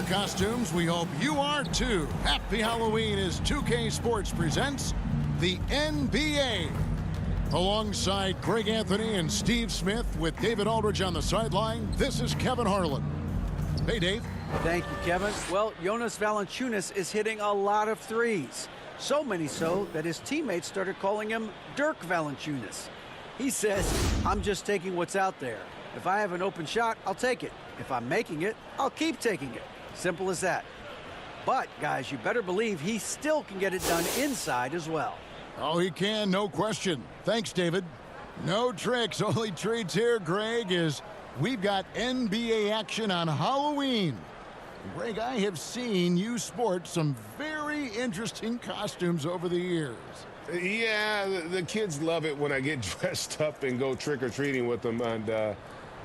costumes. We hope you are too. Happy Halloween as 2K Sports presents the NBA. Alongside Greg Anthony and Steve Smith with David Aldridge on the sideline, this is Kevin Harlan. Hey, Dave. Thank you, Kevin. Well, Jonas Valanciunas is hitting a lot of threes. So many so that his teammates started calling him Dirk Valanciunas. He says, I'm just taking what's out there. If I have an open shot, I'll take it. If I'm making it, I'll keep taking it. Simple as that. But, guys, you better believe he still can get it done inside as well. Oh, he can, no question. Thanks, David. No tricks, only treats here, Greg, is we've got NBA action on Halloween. Greg, I have seen you sport some very interesting costumes over the years. Yeah, the kids love it when I get dressed up and go trick-or-treating with them, and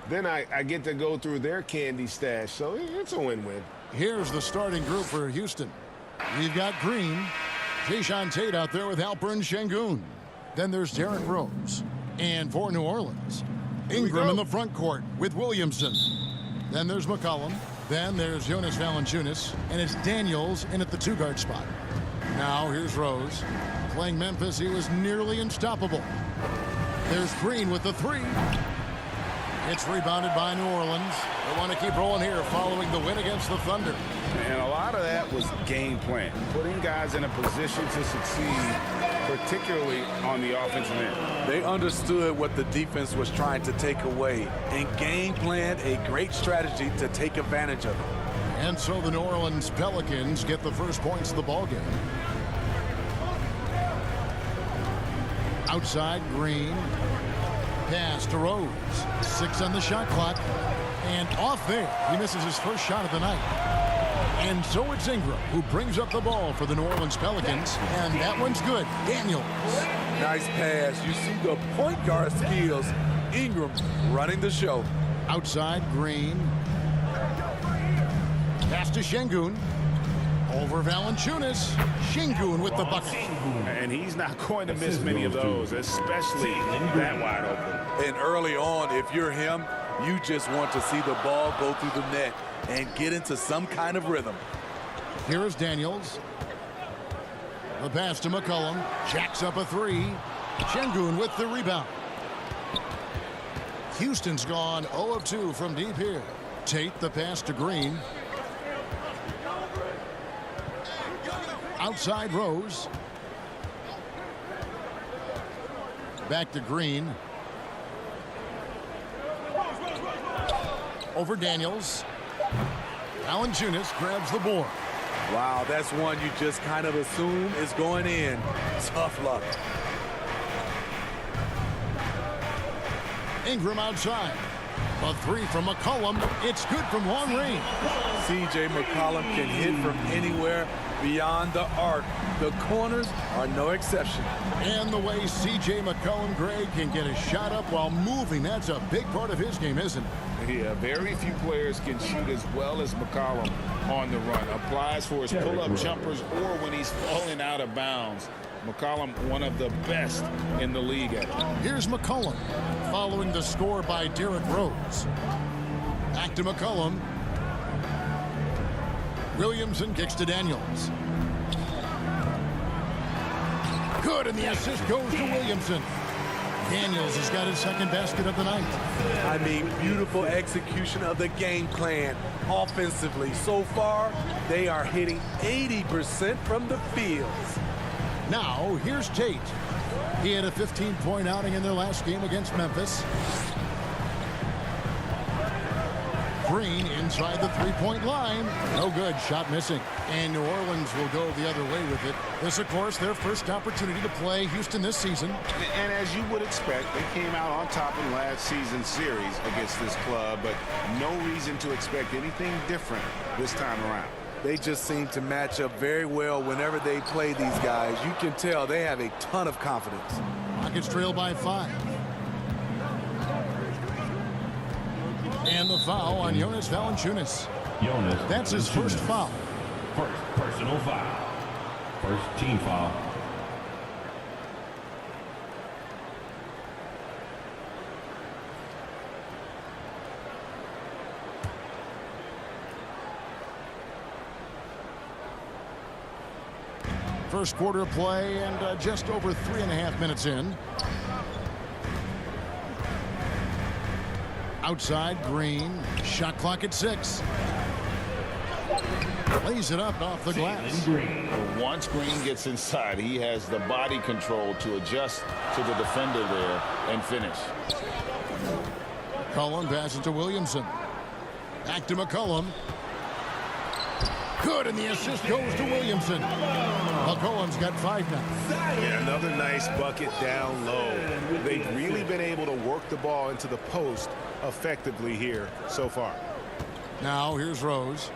then I get to go through their candy stash, so it's a win-win. Here's the starting group for Houston. We've got Green, Jae'Sean Tate out there with Alperen Sengun. Then there's Derrick Rose. And for New Orleans, Ingram in the front court with Williamson. Then there's McCollum. Then there's Jonas Valanciunas. And it's Daniels in at the two-guard spot. Now here's Rose. Playing Memphis, he was nearly unstoppable. There's Green with the three. It's rebounded by New Orleans. They want to keep rolling here following the win against the Thunder. And a lot of that was game plan, putting guys in a position to succeed, particularly on the offensive end. They understood what the defense was trying to take away and game planned a great strategy to take advantage of it. And so the New Orleans Pelicans get the first points of the ballgame. Outside, Green. Pass to Rose. 6 on the shot clock. And off there. He misses his first shot of the night. And so it's Ingram who brings up the ball for the New Orleans Pelicans. And that one's good. Daniels. Nice pass. You see the point guard skills. Ingram running the show. Outside, Green. Pass to Sengun. Over Valanciunas. Sengun with the bucket. And he's not going to miss many of those, especially that wide open. And early on, if you're him, you just want to see the ball go through the net and get into some kind of rhythm. Here is Daniels. The pass to McCollum. Jacks up a three. Sengun with the rebound. Houston's gone 0 of 2 from deep here. Tate the pass to Green. Outside Rose. Back to Green. Over Daniels. Valanciunas grabs the board. Wow, that's one you just kind of assume is going in. Tough luck. Ingram outside. A three from McCollum. It's good from long range. C.J. McCollum can hit from anywhere beyond the arc. The corners are no exception. And the way C.J. McCollum, Greg, can get a shot up while moving, that's a big part of his game, isn't it? Yeah, very few players can shoot as well as McCollum on the run. Applies for his pull-up jumpers or when he's falling out of bounds. McCollum, one of the best in the league at it. Here's McCollum following the score by Derrick Rose. Back to McCollum. Williamson kicks to Daniels. Good, and the assist goes to Williamson. Daniels has got his second basket of the night. I mean, beautiful execution of the game plan offensively. So far, they are hitting 80% from the fields. Now, here's Tate. He had a 15-point outing in their last game against Memphis. Green inside the three-point line. No good. Shot missing. And New Orleans will go the other way with it. This, of course, their first opportunity to play Houston this season. And as you would expect, they came out on top in last season's series against this club, but no reason to expect anything different this time around. They just seem to match up very well whenever they play these guys. You can tell they have a ton of confidence. Rockets trail by 5. And the foul on Jonas Valanciunas. That's his first foul. First personal foul. First team foul. First quarter play and just over 3.5 minutes in. Outside, Green. Shot clock at 6. Lays it up off the glass. Once Green gets inside, he has the body control to adjust to the defender there and finish. McCollum passes to Williamson. Back to McCollum. Good, and the assist goes to Williamson. McCollum's got 5 now. Yeah, another nice bucket down low. They've really been able to work the ball into the post effectively here so far. Now here's Rose.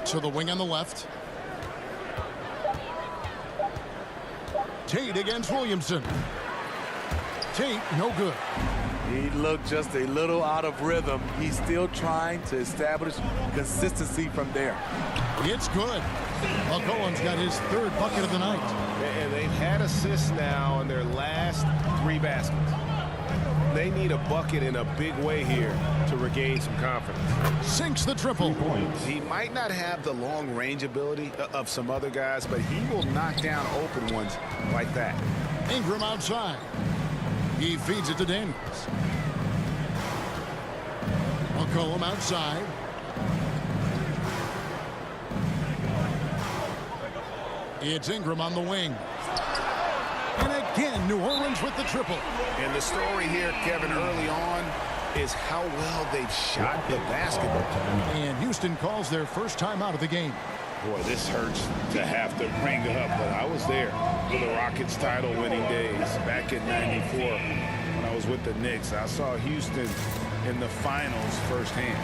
To the wing on the left. Tate against Williamson. Tate, no good. He looked just a little out of rhythm. He's still trying to establish consistency from there. It's good. McCollum's got his 3rd bucket of the night. And they've had assists now in their last 3 baskets. They need a bucket in a big way here to regain some confidence. Sinks the triple. He might not have the long range ability of some other guys, but he will knock down open ones like that. Ingram outside. He feeds it to Daniels. McCollum outside. It's Ingram on the wing. And again, New Orleans with the triple. And the story here, Kevin, early on is how well they've shot the basketball. And Houston calls their first time out of the game. Boy, this hurts to have to bring up, but I was there for the Rockets title-winning days back in '94 when I was with the Knicks. I saw Houston in the finals firsthand.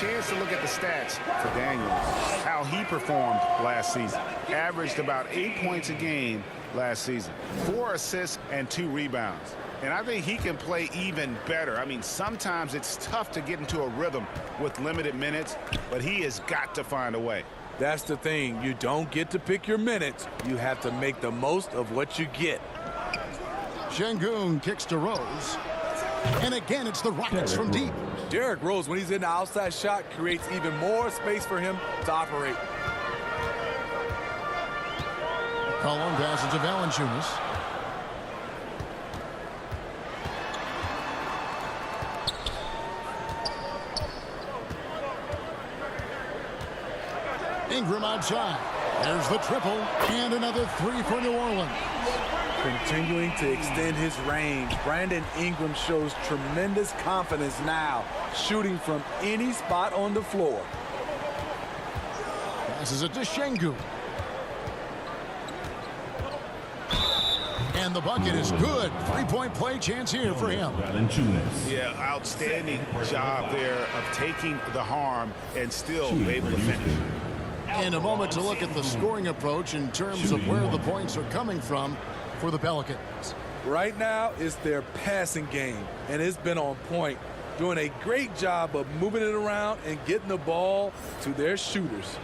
Chance to look at the stats for Daniels, how he performed last season. Averaged about 8 points a game last season, 4 assists and 2 rebounds. And I think he can play even better. I mean, sometimes it's tough to get into a rhythm with limited minutes, but he has got to find a way. That's the thing. You don't get to pick your minutes. You have to make the most of what you get. Şengün kicks to Rose. And again, it's the Rockets from deep. Derrick Rose, when he's in the outside shot, creates even more space for him to operate. McCollum passes to Valanciunas. Ingram outside. There's the triple. And another 3 for New Orleans. Continuing to extend his range, Brandon Ingram shows tremendous confidence now, shooting from any spot on the floor. Passes it to Şengün. And the bucket is good. 3-point play chance here for him. Yeah, outstanding job there of taking the harm and still able to finish. In a moment to look at the scoring approach in terms of where the points are coming from for the Pelicans. Right now, it's their passing game, and it's been on point, doing a great job of moving it around and getting the ball to their shooters.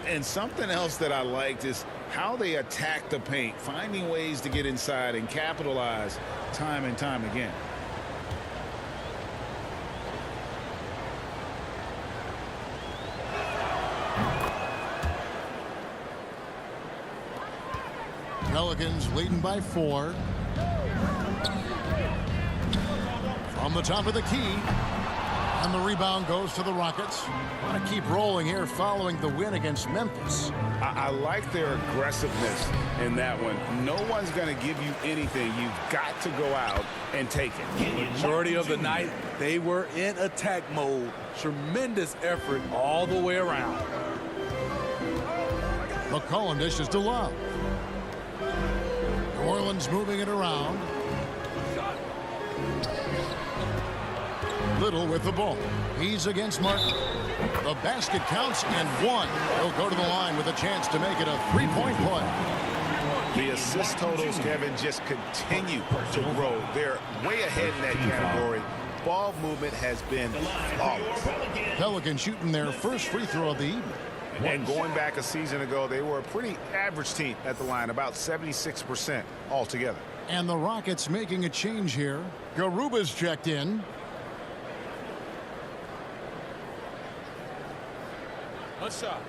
And something else that I liked is how they attack the paint, finding ways to get inside and capitalize time and time again. Pelicans leading by 4. From the top of the key. And the rebound goes to the Rockets. Want to keep rolling here following the win against Memphis. I like their aggressiveness in that one. No one's going to give you anything. You've got to go out and take it. Majority of the night, they were in attack mode. Tremendous effort all the way around. McCollum dishes to Love. New Orleans moving it around. Little with the ball. He's against Martin. The basket counts and one. He'll go to the line with a chance to make it a three-point play. The assist totals, Kevin, just continue to grow. They're way ahead in that category. Ball movement has been flawless. Pelicans shooting their first free throw of the evening. And going back a season ago, they were a pretty average team at the line, about 76% altogether. And the Rockets making a change here. Garuba's checked in. One shot.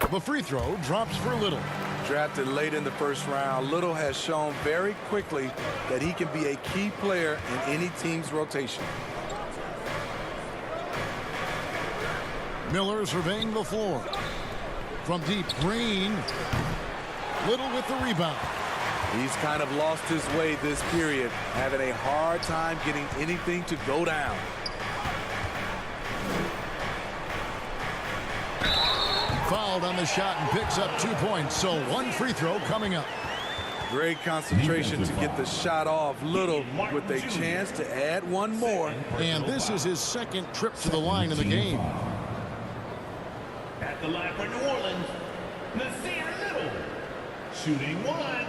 The free throw drops for Little. Drafted late in the first round, Little has shown very quickly that he can be a key player in any team's rotation. Miller surveying the floor. From deep, Green. Little with the rebound. He's kind of lost his way this period, having a hard time getting anything to go down. Fouled on the shot and picks up 2 points, so one free throw coming up. Great concentration to get the shot off. Little with a chance to add one more. And this is his second trip to the line in the game. At the line for New Orleans, jae'sean Little. Shooting one.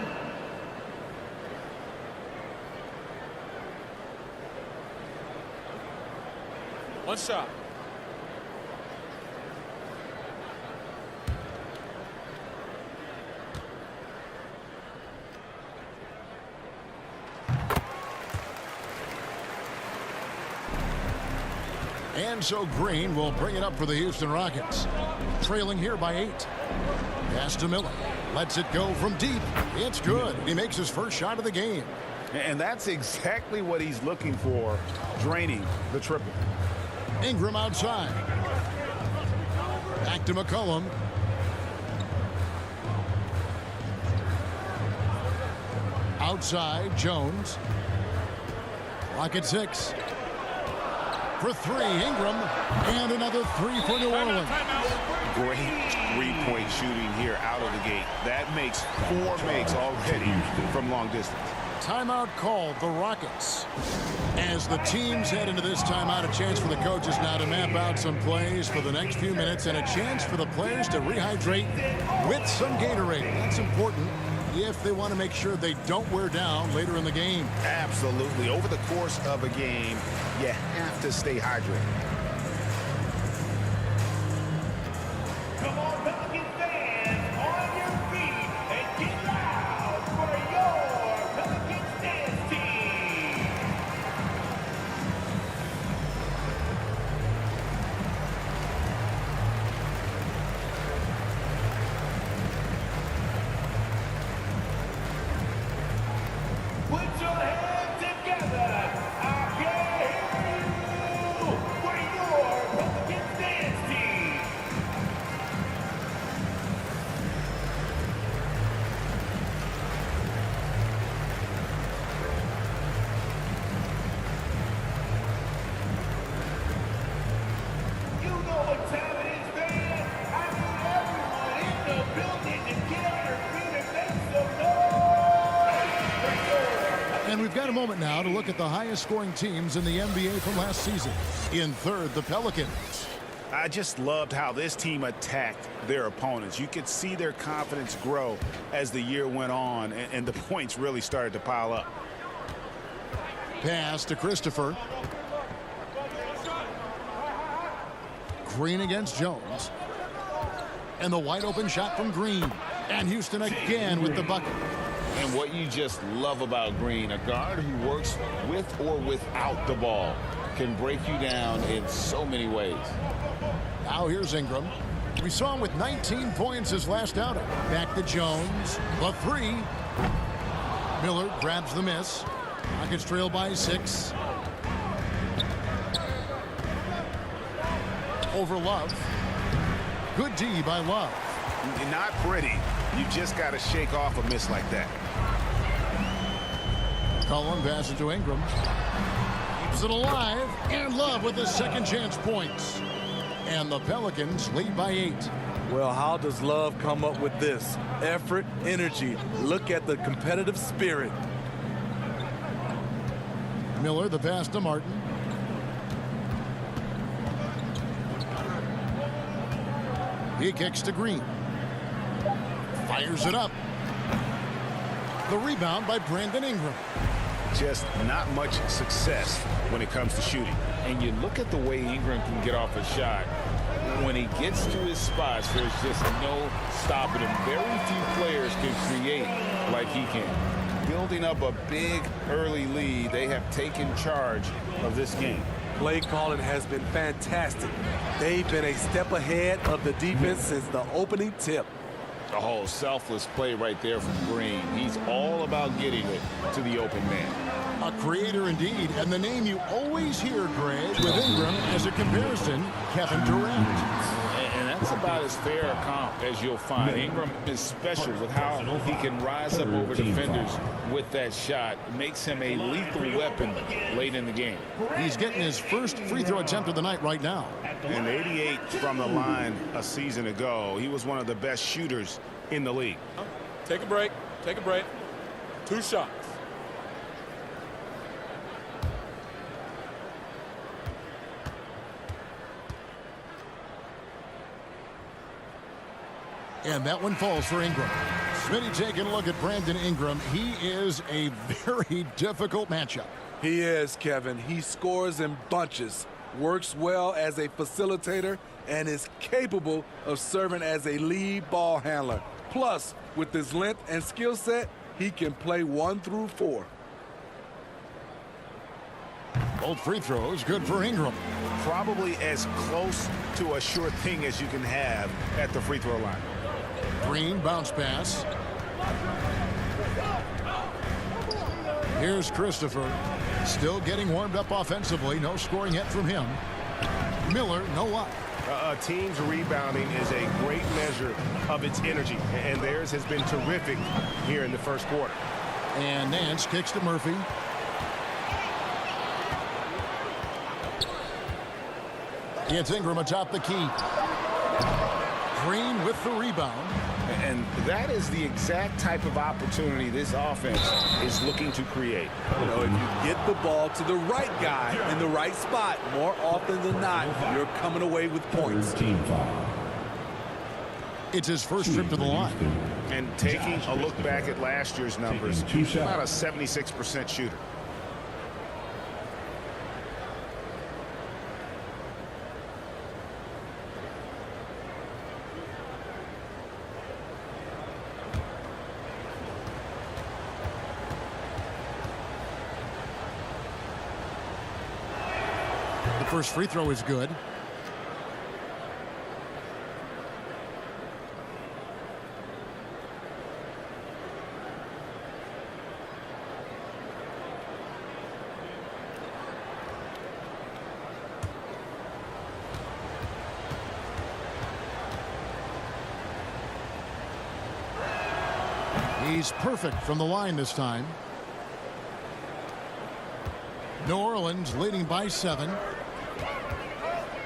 One shot. And so Green will bring it up for the Houston Rockets. Trailing here by 8. Pass to Miller. Lets it go from deep. It's good. He makes his first shot of the game. And that's exactly what he's looking for, draining the triple. Ingram outside. Back to McCollum. Outside, Jones. Rocket 6. For 3, Ingram. And another 3 for New Orleans. Great three-point shooting here out of the gate. That makes 4 makes already from long distance. Timeout called, the Rockets. As the teams head into this timeout, a chance for the coaches now to map out some plays for the next few minutes and a chance for the players to rehydrate with some Gatorade. That's important if they want to make sure they don't wear down later in the game. Absolutely. Over the course of a game, you have to stay hydrated. Come on, Pelicans fans, on your feet and get loud for your Pelicans dance team. Put your hands together. I can hear you for your Pelicans dance team. You know what time it is, man. I need everyone in the building to get on your feet and make some noise. And we've got a moment now to look at the highest scoring teams in the NBA from last season. In third, the Pelicans. I just loved how this team attacked their opponents. You could see their confidence grow as the year went on, and the points really started to pile up. Pass to Christopher. Green against Jones. And the wide open shot from Green. And Houston again with the bucket. And what you just love about Green, a guard who works with or without the ball, can break you down in so many ways. Now here's Ingram. We saw him with 19 points his last outing. Back to Jones. The three. Miller grabs the miss. Rockets trail by 6. Over Love. Good D by Love. Not pretty. You just got to shake off a miss like that. Cullen passes to Ingram. Keeps it alive. And Love with his second chance points. And the Pelicans lead by 8. Well, how does Love come up with this? Effort, energy. Look at the competitive spirit. Miller, the pass to Martin. He kicks to Green. Fires it up. The rebound by Brandon Ingram. Just not much success when it comes to shooting. And you look at the way Ingram can get off a shot. When he gets to his spots, there's just no stopping him. Very few players can create like he can. Building up a big early lead, they have taken charge of this game. Play calling has been fantastic. They've been a step ahead of the defense since the opening tip. A whole selfless play right there from Green. He's all about getting it to the open man. A creator indeed, and the name you always hear, Greg, with Ingram as a comparison, Kevin Durant. And that's about as fair a comp as you'll find. Ingram is special with how he can rise up over defenders with that shot. It makes him a lethal weapon late in the game. He's getting his first free throw attempt of the night right now. And 88 from the line a season ago. He was one of the best shooters in the league. Take a break. Take a break. 2 shots. And that one falls for Ingram. Smitty taking a look at Brandon Ingram. He is a very difficult matchup. He is, Kevin. He scores in bunches, works well as a facilitator, and is capable of serving as a lead ball handler. Plus, with his length and skill set, he can play 1 through 4. Both free throws good for Ingram. Probably as close to a sure thing as you can have at the free throw line. Green bounce pass. Here's Christopher. Still getting warmed up offensively. No scoring yet from him. Miller, no luck. A team's rebounding is a great measure of its energy, and theirs has been terrific here in the first quarter. And Nance kicks to Murphy. It's Ingram atop the key. Green with the rebound. And that is the exact type of opportunity this offense is looking to create. You know, if you get the ball to the right guy in the right spot, more often than not, you're coming away with points. It's his first trip to the line. And taking a look back at last year's numbers, about a 76% shooter. The first free throw is good. He's perfect from the line this time. New Orleans leading by 7.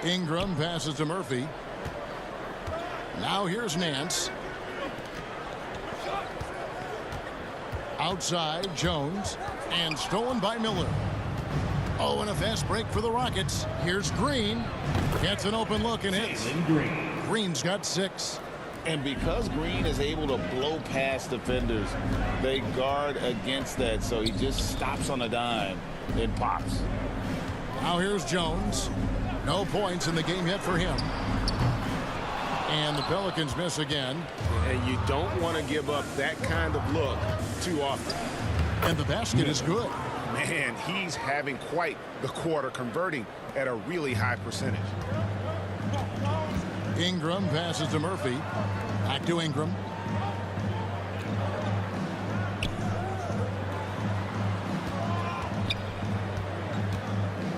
Ingram passes to Murphy. Now here's Nance. Outside, Jones. And stolen by Miller. Oh, and a fast break for the Rockets. Here's Green. Gets an open look and hits. Green's got 6. And because Green is able to blow past defenders, they guard against that. So he just stops on a dime and pops. Now here's Jones. No points in the game yet for him. And the Pelicans miss again. And you don't want to give up that kind of look too often. And the basket is good. Man, he's having quite the quarter, converting at a really high percentage. Ingram passes to Murphy. Back to Ingram.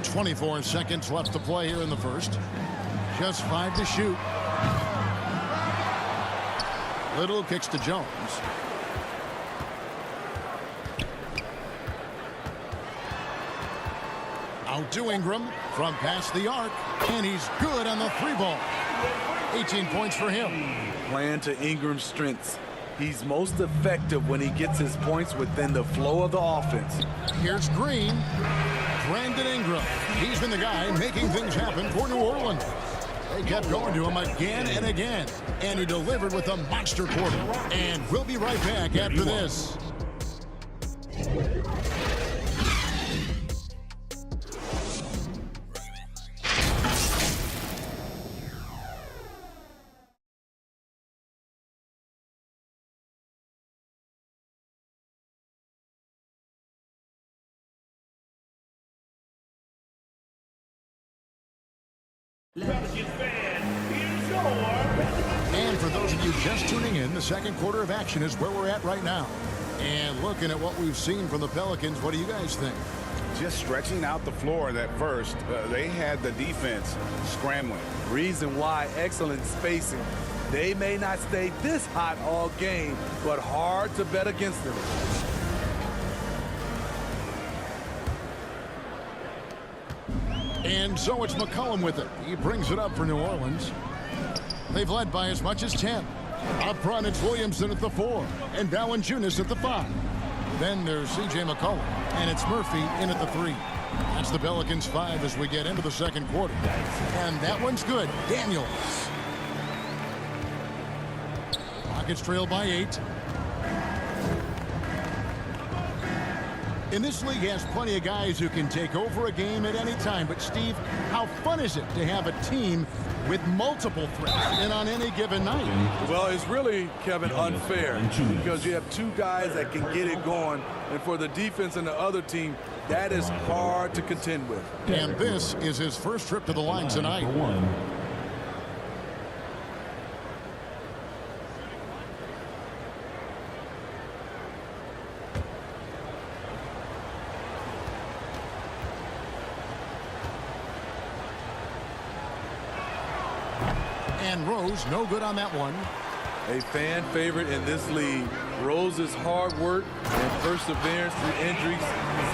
.24 seconds left to play here in the first. Just 5 to shoot. Little kicks to Jones. Out to Ingram from past the arc, and he's good on the 3-ball. 18 points for him. Playing to Ingram's strengths. He's most effective when he gets his points within the flow of the offense. Here's Green. Brandon Ingram. He's been the guy making things happen for New Orleans. They kept going to him again and again, and he delivered with a monster quarter. And we'll be right back after this. Pelicans fans, here's your Pelicans. And for those of you just tuning in, the second quarter of action is where we're at right now. And looking at what we've seen from the Pelicans, what do you guys think? Just stretching out the floor that first. They had the defense scrambling. Reason why: excellent spacing. They may not stay this hot all game, but hard to bet against them. And so it's McCollum with it. He brings it up for New Orleans. They've led by as much as 10. Up front, it's Williamson at the 4 and Valanciunas at the 5. Then there's C.J. McCollum, and it's Murphy in at the 3. That's the Pelicans 5 as we get into the second quarter. And that one's good. Daniels. Rockets trail by 8. And this league has plenty of guys who can take over a game at any time. But, Steve, how fun is it to have a team with multiple threats and on any given night? Well, it's really, Kevin, unfair because you have two guys that can get it going. And for the defense and the other team, that is hard to contend with. And this is his first trip to the line tonight. And Rose, no good on that one. A fan favorite in this league. Rose's hard work and perseverance through injuries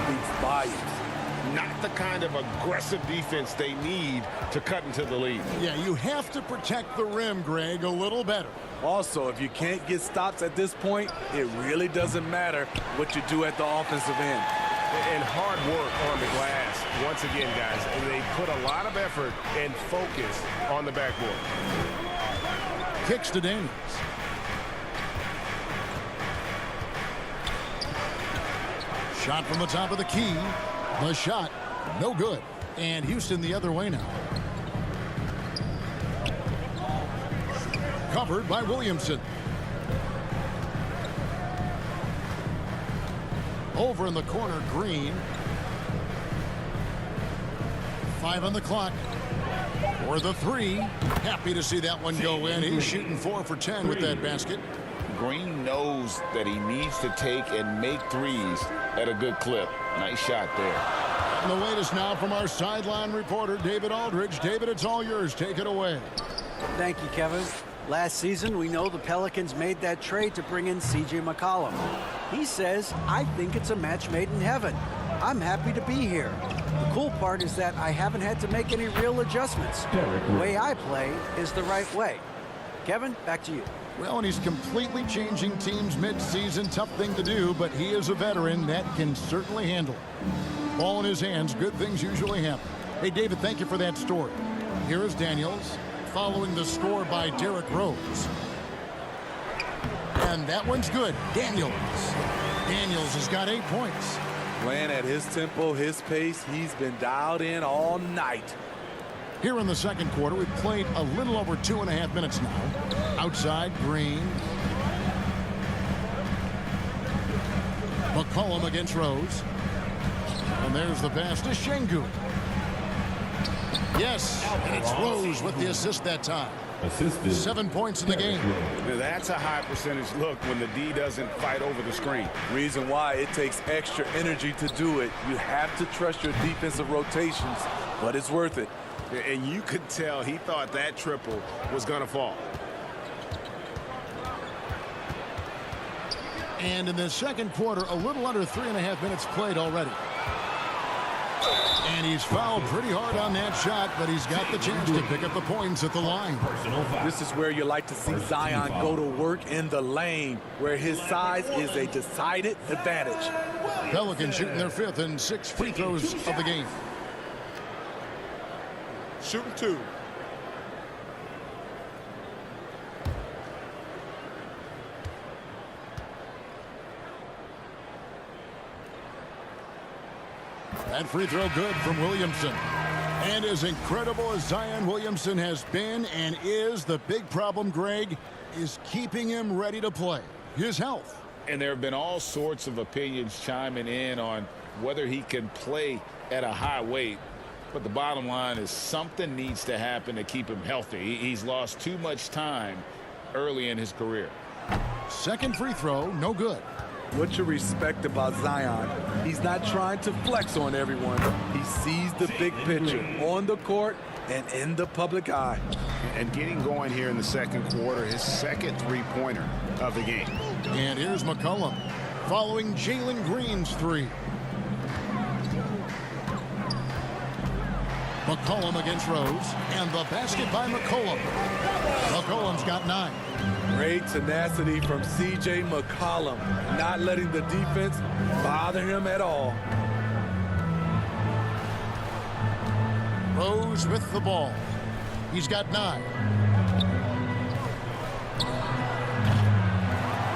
speaks volumes. Not the kind of aggressive defense they need to cut into the lead. Yeah, you have to protect the rim, Greg, a little better. Also, if you can't get stops at this point, it really doesn't matter what you do at the offensive end. And hard work on the glass, once again, guys. And they put a lot of effort and focus on the backboard. Kicks to Daniels. Shot from the top of the key. The shot, no good. And Houston the other way now. Covered by Williamson. Over in the corner, Green. 5 on the clock. For the 3. Happy to see that one go in. He's shooting 4 for 10 with that basket. Green knows that he needs to take and make threes at a good clip. Nice shot there. And the latest now from our sideline reporter, David Aldridge. David, it's all yours. Take it away. Thank you, Kevin. Last season, we know the Pelicans made that trade to bring in C.J. McCollum. He says, I think it's a match made in heaven. I'm happy to be here. The cool part is that I haven't had to make any real adjustments. The way I play is the right way. Kevin, back to you. Well, and he's completely changing teams mid-season. Tough thing to do, but he is a veteran that can certainly handle it. Ball in his hands, good things usually happen. Hey, David, thank you for that story. Here is Daniels, following the score by Derrick Rose. And that one's good. Daniels has got 8 points. Playing at his tempo, his pace, he's been dialed in all night. Here in the second quarter, we've played a little over 2.5 minutes now. Outside, Green. McCollum against Rose. And there's the pass to Şengün. Yes, and it's Rose with the assist that time. Assisted. 7 points in the game. Now, that's a high percentage look when the D doesn't fight over the screen. Reason why it takes extra energy to do it. You have to trust your defensive rotations, but it's worth it. And you could tell he thought that triple was going to fall. And in the second quarter, a little under 3.5 minutes played already. And he's fouled pretty hard on that shot, but he's got the chance to pick up the points at the line. This is where you like to see Zion go to work in the lane, where his size is a decided advantage. Pelicans shooting their 5th and 6 free throws of the game. Shooting 2. That free throw good from Williamson. And as incredible as Zion Williamson has been and is, the big problem, Greg, is keeping him ready to play. His health. And there have been all sorts of opinions chiming in on whether he can play at a high weight. But the bottom line is something needs to happen to keep him healthy. He's lost too much time early in his career. Second free throw, no good. What you respect about Zion, he's not trying to flex on everyone. He sees the big picture on the court and in the public eye. And getting going here in the second quarter, his second three-pointer of the game. And here's McCollum following Jalen Green's 3. McCollum against Rose, and the basket by McCollum. McCollum's got 9. Great tenacity from C.J. McCollum, not letting the defense bother him at all. Rose with the ball. He's got 9.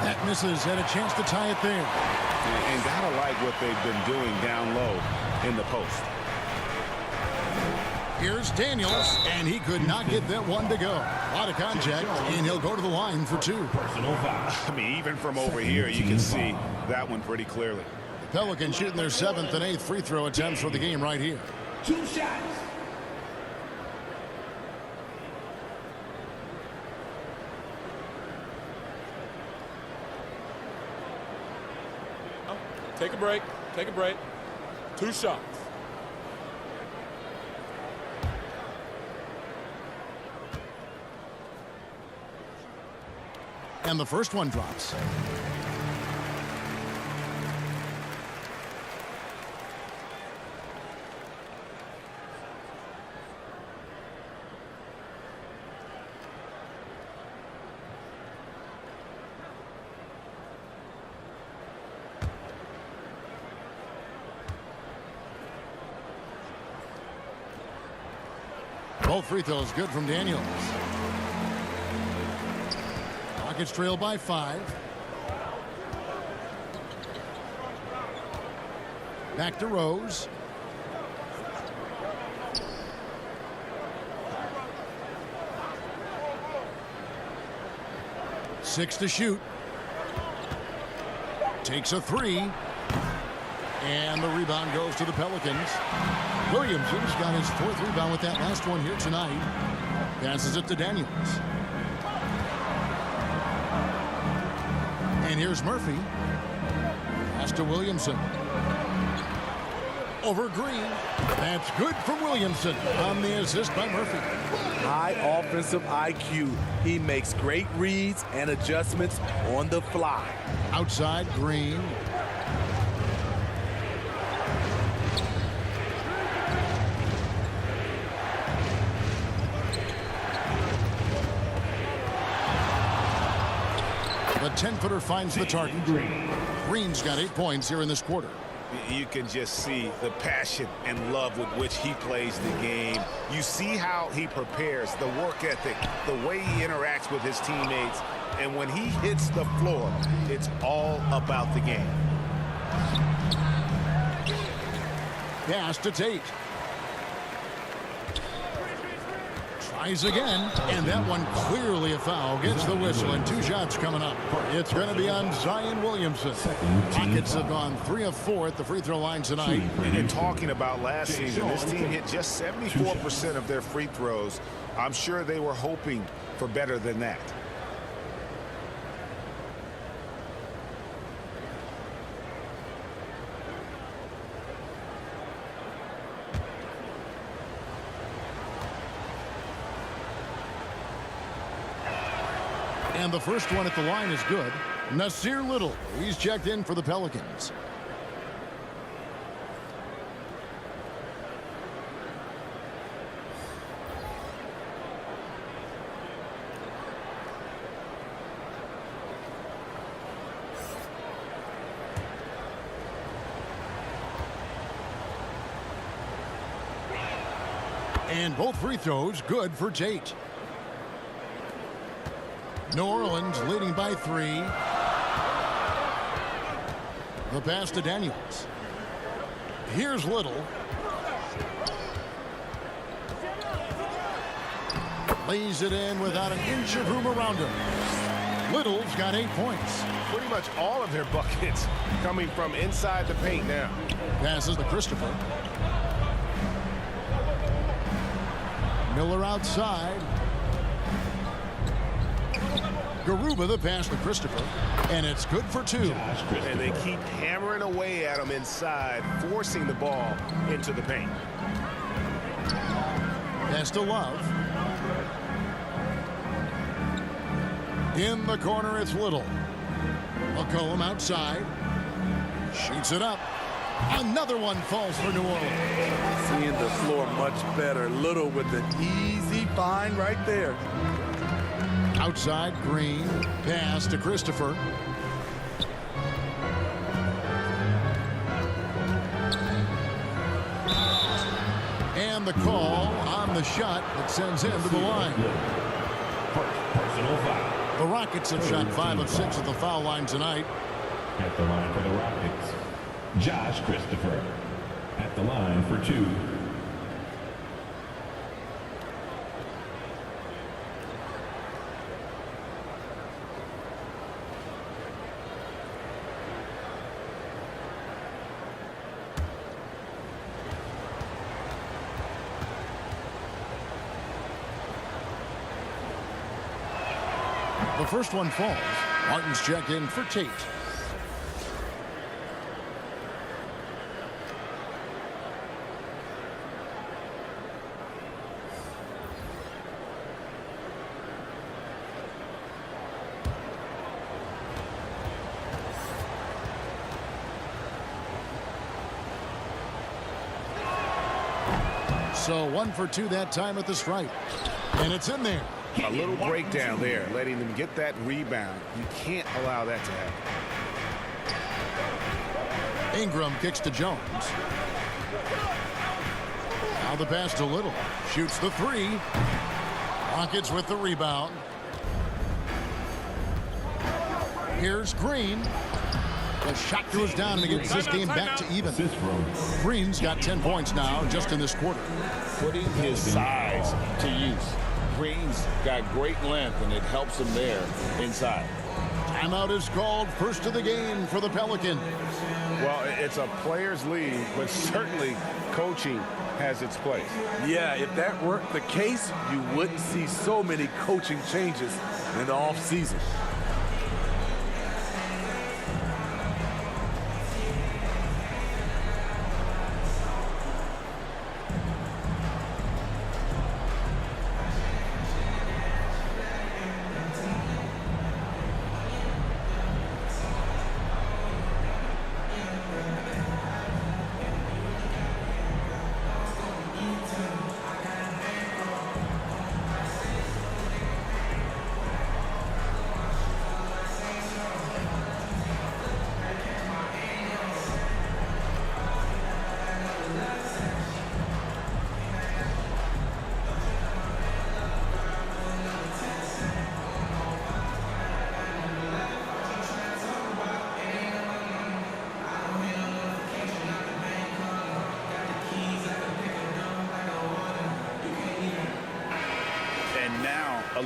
That misses, and a chance to tie it there. And gotta like what they've been doing down low in the post. Here's Daniels, and he could not get that one to go. A lot of contact, and he'll go to the line for 2. I mean, even from over here, you can see that one pretty clearly. The Pelicans shooting their 7th and 8th free throw attempts for the game right here. 2 shots. Take a break. Take a break. 2 shots. And the first one drops. Both free throws good from Daniels. Rockets trail by 5. Back to Rose. Six to shoot. Takes a 3. And the rebound goes to the Pelicans. Williamson's got his 4th rebound with that last one here tonight. Passes it to Daniels. And here's Murphy. Pass to Williamson. Over Green. That's good from Williamson on the assist by Murphy. High offensive IQ. He makes great reads and adjustments on the fly. Outside Green. The 10-footer finds the target. Green's got 8 points here in this quarter. You can just see the passion and love with which he plays the game. You see how he prepares, the work ethic, the way he interacts with his teammates. And when he hits the floor, it's all about the game. Pass to Tate. Tries again, and that one clearly a foul. Gets the whistle, and 2 shots coming up. It's going to be on Zion Williamson. Rockets have gone 3 of 4 at the free throw line tonight. And talking about last season, this team hit just 74% of their free throws. I'm sure they were hoping for better than that. And the first one at the line is good. Nasir Little, he's checked in for the Pelicans. And both free throws good for Tate. New Orleans leading by 3. The pass to Daniels. Here's Little. Lays it in without an inch of room around him. Little's got 8 points. Pretty much all of their buckets coming from inside the paint now. Passes to Christopher. Miller outside. Garuba the pass to Christopher, and it's good for 2. And they keep hammering away at him inside, forcing the ball into the paint. Pass to Love. In the corner, it's Little. McCollum outside. Shoots it up. Another one falls for New Orleans. Seeing the floor much better. Little with an easy find right there. Outside, Green. Pass to Christopher. And the call on the shot that sends him to the line. Personal foul. The Rockets have shot 5 of 6 at the foul line tonight. At the line for the Rockets, Josh Christopher. At the line for 2. The first one falls. Martin's checked in for Tate. So 1 for 2 that time at the stripe. And it's in there. A little breakdown there, letting them get that rebound. You can't allow that to happen. Ingram kicks to Jones. Now the pass to Little. Shoots the 3. Rockets with the rebound. Here's Green. The shot goes down and it gets this game back to even. Green's got 10 points now just in this quarter. Putting his size to use. Green's got great length, and it helps him there inside. Timeout is called. First of the game for the Pelicans. Well, it's a players' league, but certainly coaching has its place. Yeah, if that weren't the case, you wouldn't see so many coaching changes in the offseason.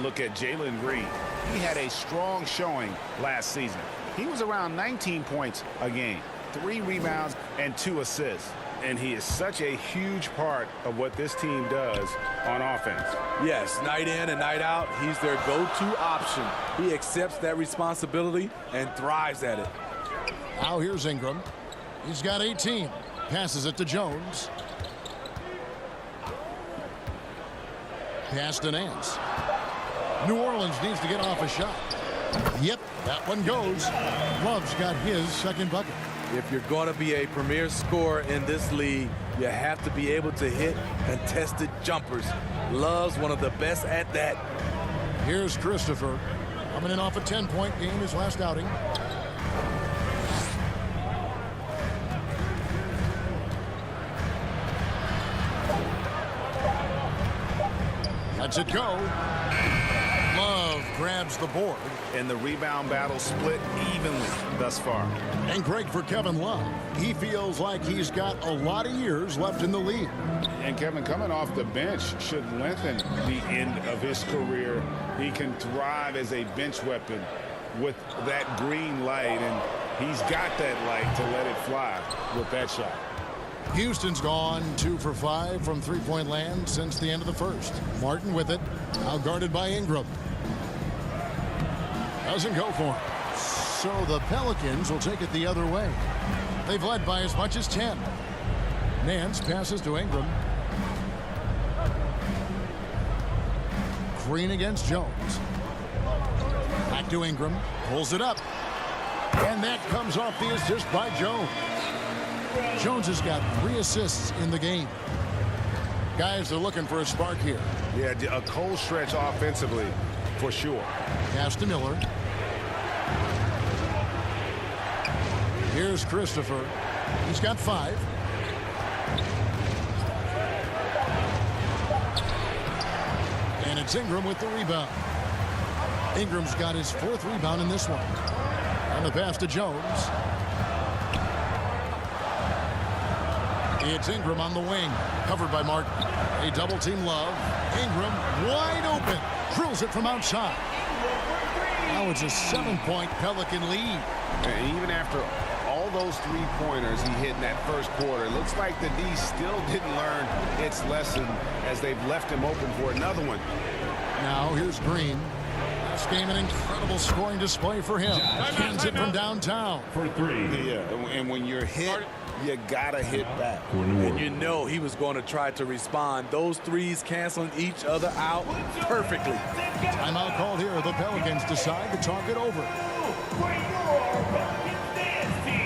look at Jalen Green. He had a strong showing last season. He was around 19 points a game, 3 rebounds and 2 assists. And he is such a huge part of what this team does on offense. Yes, night in and night out, he's their go-to option. He accepts that responsibility and thrives at it. Now here's Ingram. He's got 18. Passes it to Jones. Pass to Nance. New Orleans needs to get off a shot. Yep, that one goes. Love's got his second bucket. If you're going to be a premier scorer in this league, you have to be able to hit contested jumpers. Love's one of the best at that. Here's Christopher. Coming in off a 10-point game his last outing. Lets it go. Love grabs the board. And the rebound battle split evenly thus far. And great for Kevin Love. He feels like he's got a lot of years left in the league. And Kevin, coming off the bench should lengthen the end of his career. He can thrive as a bench weapon with that green light, and he's got that light to let it fly with that shot. Houston's gone 2 for 5 from three-point land since the end of the first. Martin with it, now guarded by Ingram. Doesn't go for it. So the Pelicans will take it the other way. They've led by as much as 10. Nance passes to Ingram. Green against Jones. Back to Ingram. Pulls it up. And that comes off the assist by Jones. Jones has got 3 assists in the game. Guys are looking for a spark here. Yeah, a cold stretch offensively for sure. Pass to Miller. Here's Christopher. He's got 5. And it's Ingram with the rebound. Ingram's got his 4th rebound in this one. And the pass to Jones. It's Ingram on the wing. Covered by Martin. A double team Love. Ingram wide open. Drills it from outside. Now it's a 7-point Pelican lead. And even after all those 3-pointers he hit in that first quarter, it looks like the D still didn't learn its lesson as they've left him open for another one. Now here's Green. This game an incredible scoring display for him. Cans it from downtown. For 3. Yeah, and when you're hit, you gotta hit back. And you know he was going to try to respond. Those threes canceling each other out perfectly. Timeout called here. The Pelicans decide to talk it over. For your Pelicans dance team.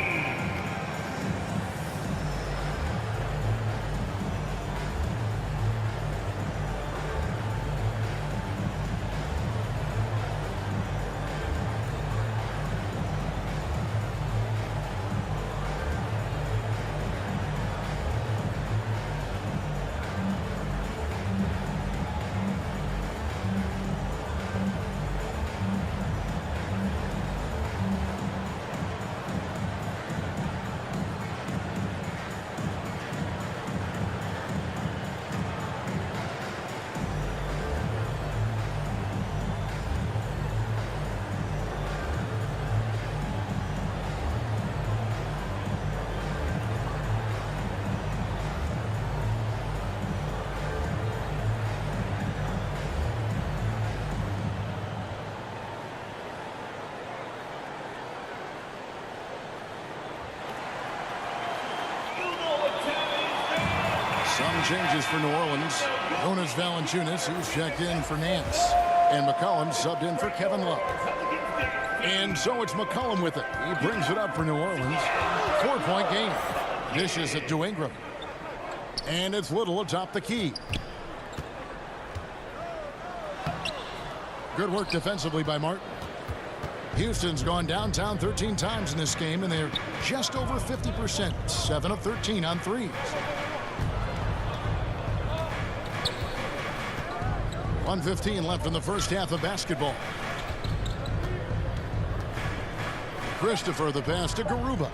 Some changes for New Orleans. Jonas Valanciunas, who's checked in for Nance. And McCollum subbed in for Kevin Love. And so it's McCollum with it. He brings it up for New Orleans. 4-point game. Dishes it to Ingram. And it's Little atop the key. Good work defensively by Martin. Houston's gone downtown 13 times in this game, and they're just over 50%. 7 of 13 on threes. 1:15 left in the first half of basketball. Christopher, the pass to Garuba.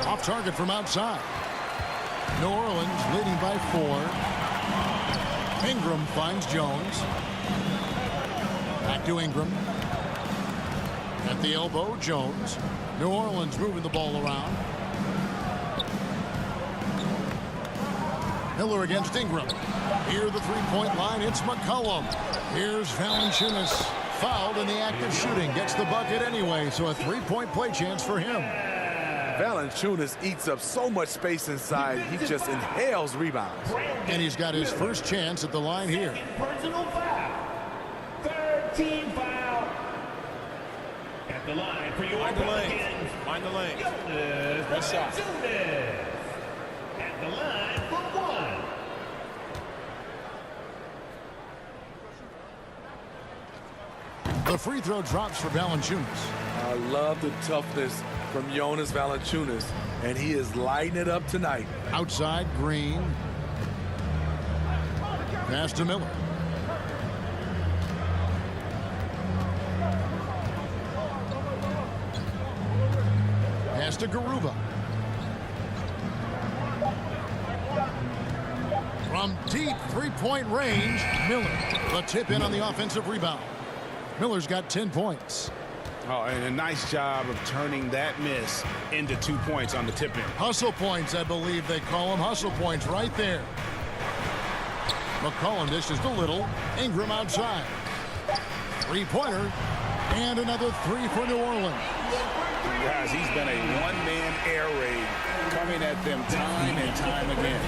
Off target from outside. New Orleans leading by 4. Ingram finds Jones. Back to Ingram. At the elbow, Jones. New Orleans moving the ball around. Miller against Ingram. Here the three-point line. It's McCollum. Here's Valanciunas. Fouled in the act of shooting. Gets the bucket anyway, so a three-point play chance for him. Valanciunas eats up so much space inside. He just inhales rebounds. And he's got his first chance at the line here. Personal foul. Third team foul. At the line for your Pelicans. Mind the lane. Jonas Good shot. Valanciunas. At the line for one. The free throw drops for Valanciunas. I love the toughness from Jonas Valanciunas, and he is lighting it up tonight. Outside, Green. Pass to Miller. Pass to Garuba. From deep three-point range, Miller. The tip in on the offensive rebound. Miller's got 10 points. Oh, and a nice job of turning that miss into 2 points on the tip-in. Hustle points, I believe they call them. Hustle points right there. McCollum dishes to Little. Ingram outside. Three-pointer. And another three for New Orleans. Guys, he's been a one-man air raid coming at them time and time again.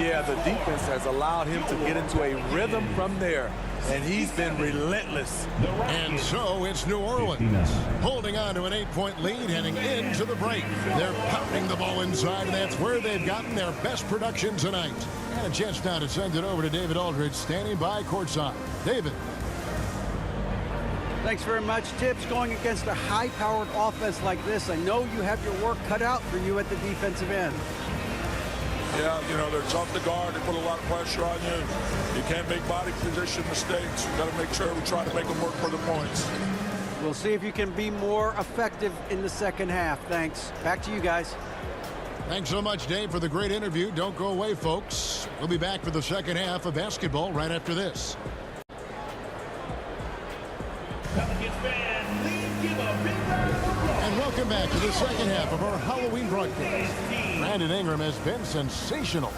Yeah, the defense has allowed him to get into a rhythm from there, and he's been relentless. And so it's New Orleans holding on to an 8-point lead heading into the break. They're pounding the ball inside, and that's where they've gotten their best production tonight. And a chance now to send it over to David Aldridge, standing by courtside. David. Thanks very much, Tibbs. Going against a high-powered offense like this, I know you have your work cut out for you at the defensive end. Yeah, you know, they're tough to guard. They put a lot of pressure on you. You can't make body position mistakes. You got to make sure we try to make them work for the points. We'll see if you can be more effective in the second half. Thanks. Back to you guys. Thanks so much, Dave, for the great interview. Don't go away, folks. We'll be back for the second half of basketball right after this. Pelicans fans, please give a big round of applause. And welcome back to the second half of our Halloween broadcast. Brandon Ingram has been sensational.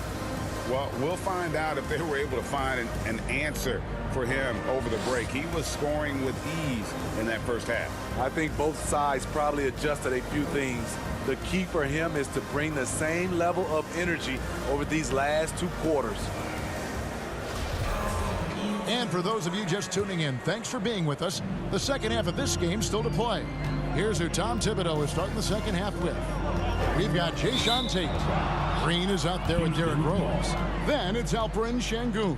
Well, we'll find out if they were able to find an answer for him over the break. He was scoring with ease in that first half. I think both sides probably adjusted a few things. The key for him is to bring the same level of energy over these last two quarters. And for those of you just tuning in, thanks for being with us. The second half of this game still to play. Here's who Tom Thibodeau is starting the second half with. We've got Jae'Sean Tate. Green is out there with Derrick Rose. Then it's Alperen Şengün.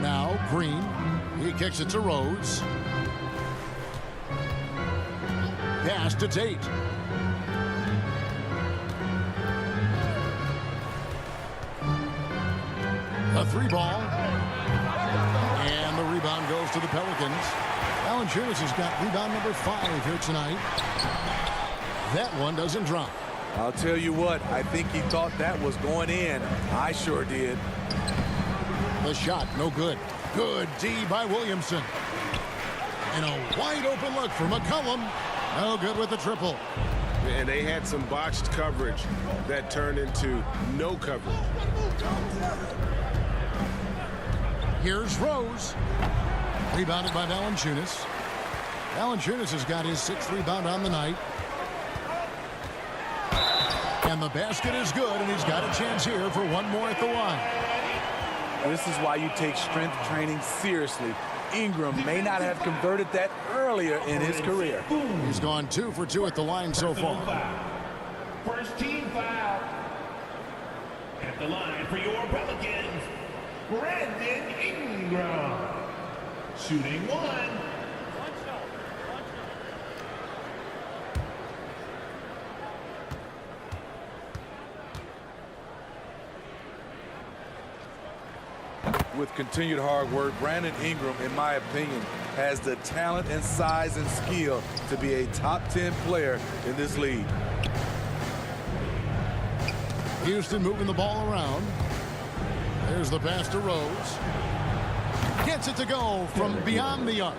Now Green. He kicks it to Rose. Pass to Tate. A three ball. And the rebound goes to the Pelicans. Valanciunas has got rebound number 5 here tonight. That one doesn't drop. I'll tell you what, I think he thought that was going in. I sure did. The shot, no good. Good D by Williamson. And a wide open look for McCollum. No good with the triple. And they had some botched coverage that turned into no coverage. Here's Rose. Rebounded by Valanciunas. Valanciunas has got his 6th rebound on the night. And the basket is good, and he's got a chance here for one more at the line. This is why you take strength training seriously. Ingram may not have converted that earlier in his career. He's gone 2 for 2 at the line so far. First team foul. At the line for your Pelicans, Brandon Ingram. Shooting one. With continued hard work, Brandon Ingram, in my opinion, has the talent and size and skill to be a top 10 player in this league. Houston moving the ball around. There's the pass to Rose. Gets it to go from beyond the arc.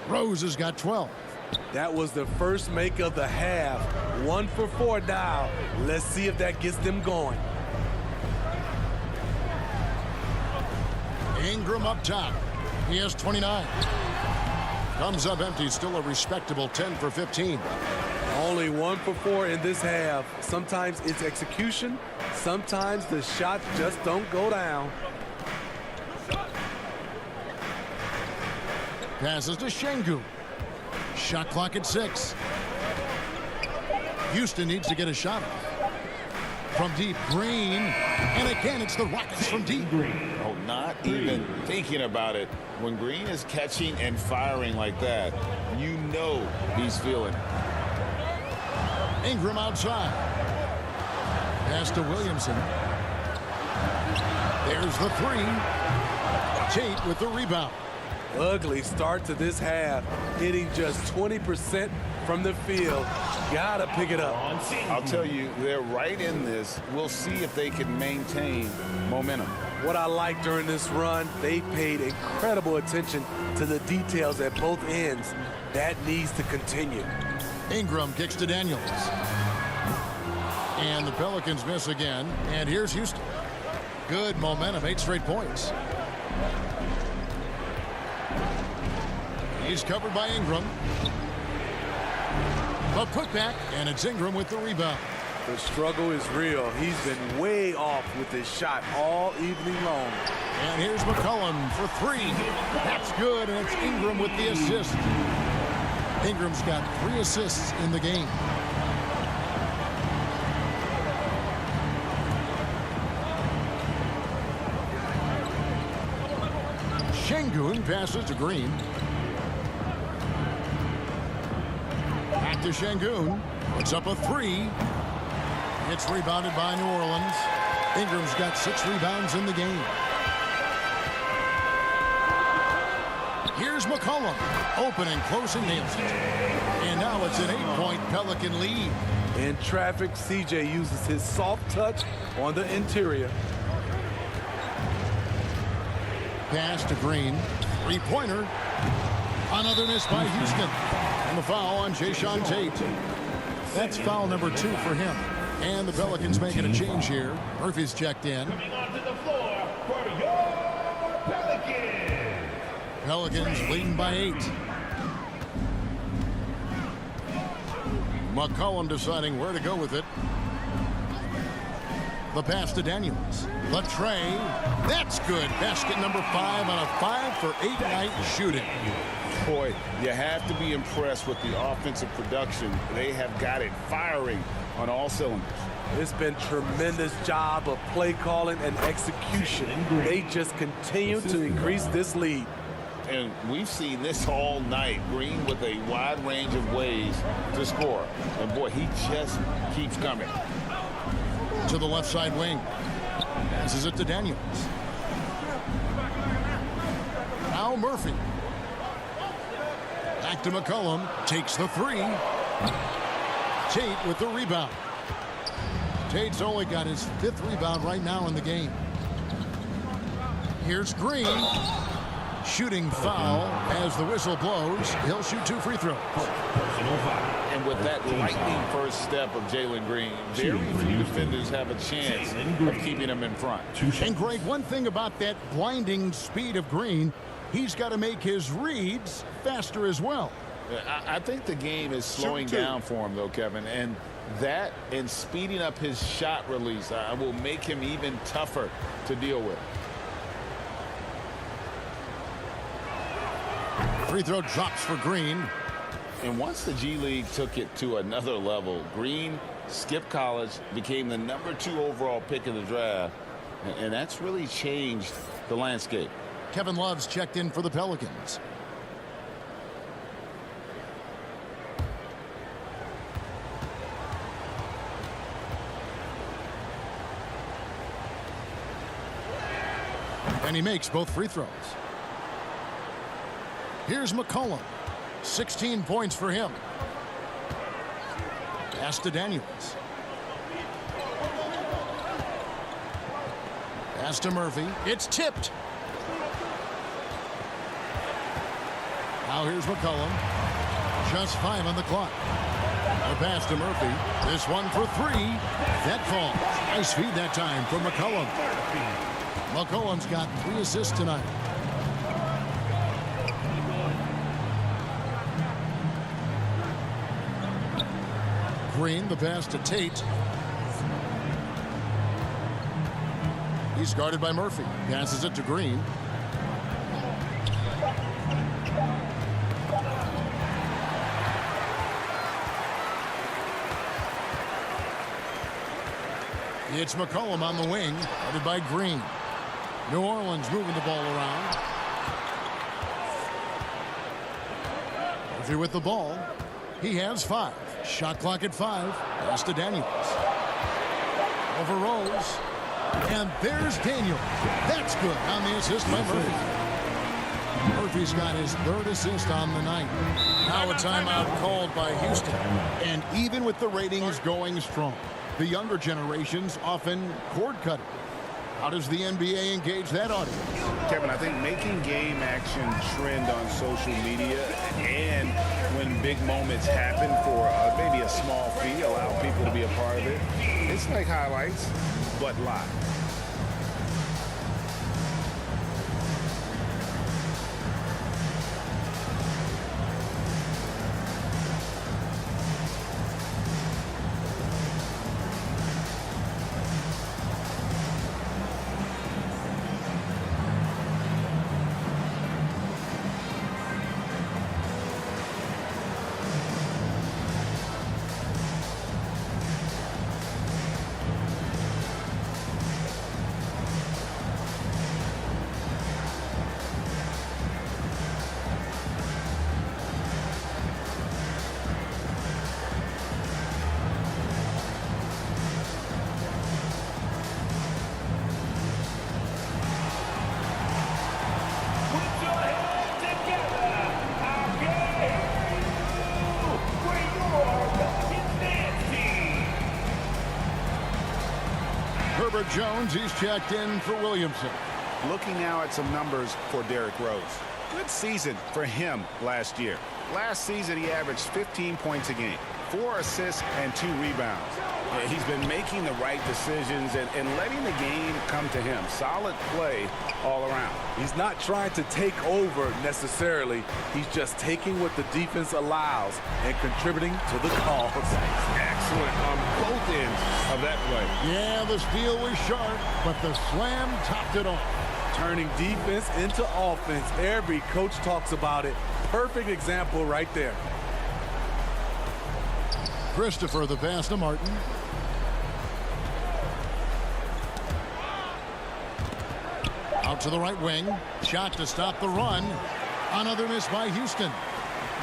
Rose has got 12. That was the first make of the half. 1 for 4 now. Let's see if that gets them going. Ingram up top. He has 29. Comes up empty. Still a respectable 10 for 15. Only 1 for 4 in this half. Sometimes it's execution. Sometimes the shots just don't go down. Passes to Şengün. Shot clock at 6. Houston needs to get a shot off. From deep, Green. And again, it's the Rockets from deep. Oh, not even thinking about it. When Green is catching and firing like that, you know he's feeling it. Ingram outside. Pass to Williamson. There's the 3. Tate with the rebound. Ugly start to this half. Hitting just 20% from the field. Gotta pick it up. I'll tell you, they're right in this. We'll see if they can maintain momentum. What I like during this run, they paid incredible attention to the details at both ends. That needs to continue. Ingram kicks to Daniels. And the Pelicans miss again. And here's Houston. Good momentum, 8 straight points. He's covered by Ingram. A putback, and it's Ingram with the rebound. The struggle is real. He's been way off with his shot all evening long. And here's McCollum for 3. That's good, and it's Ingram with the assist. Ingram's got 3 assists in the game. Şengün passes to Green. Back to Şengün. Puts up a 3. It's rebounded by New Orleans. Ingram's got 6 rebounds in the game. Here's McCollum. Open and close and nails it. And now it's an 8-point Pelican lead. In traffic, CJ uses his soft touch on the interior. Pass to Green. 3-pointer. Another miss by Houston. And the foul on Jae'Sean Tate. That's foul number 2 for him. And the Pelicans making a change here. Murphy's checked in. Coming onto the floor for your Pelicans. Pelicans leading by 8. McCollum deciding where to go with it. The pass to Daniels. The tray. That's good. Basket number 5 on a 5 for 8 night shooting. Boy, you have to be impressed with the offensive production. They have got it firing on all cylinders. It's been tremendous job of play calling and execution. They just continue to increase this lead. And we've seen this all night. Green with a wide range of ways to score. And boy, he just keeps coming. To the left side wing. Passes it to Daniels. Now Murphy. Back to McCollum. Takes the 3. Tate with the rebound. Tate's only got his 5th rebound right now in the game. Here's Green. Shooting foul as the whistle blows. He'll shoot 2 free throws. And with that lightning first step of Jalen Green, very few defenders have a chance of keeping him in front. And Greg, one thing about that blinding speed of Green, he's got to make his reads faster as well. I think the game is slowing down for him, though, Kevin. And that and speeding up his shot release will make him even tougher to deal with. Free throw drops for Green. And once the G League took it to another level, Green skipped college, became the number 2 overall pick in the draft. And that's really changed the landscape. Kevin Love's checked in for the Pelicans. And he makes both free throws. Here's McCollum. 16 points for him. Pass to Daniels. Pass to Murphy. It's tipped. Now here's McCollum. Just 5 on the clock. The pass to Murphy. This one for 3. That falls. Nice feed that time from McCollum. McCollum's got 3 assists tonight. Green, the pass to Tate. He's guarded by Murphy. Passes it to Green. It's McCollum on the wing, guarded by Green. New Orleans moving the ball around. Murphy with the ball. He has 5. Shot clock at 5. Pass to Daniels. Over Rose. And there's Daniels. That's good on the assist by Murphy. Murphy's got his 3rd assist on the night. Now a timeout called by Houston. And even with the ratings going strong, the younger generations often cord cutting. How does the NBA engage that audience? Kevin, I think making game action trend on social media and when big moments happen for maybe a small fee, allow people to be a part of it. It's like highlights, but live. Herbert Jones, he's checked in for Williamson. Looking now at some numbers for Derrick Rose. Good season for him last year. Last season, he averaged 15 points a game, 4 assists, and 2 rebounds. He's been making the right decisions and letting the game come to him. Solid play all around. He's not trying to take over necessarily. He's just taking what the defense allows and contributing to the cause. Excellent on both ends of that play. Yeah, the steal was sharp, but the slam topped it off. Turning defense into offense. Every coach talks about it. Perfect example right there. Christopher, the pass to Martin. Out to the right wing. Shot to stop the run. Another miss by Houston.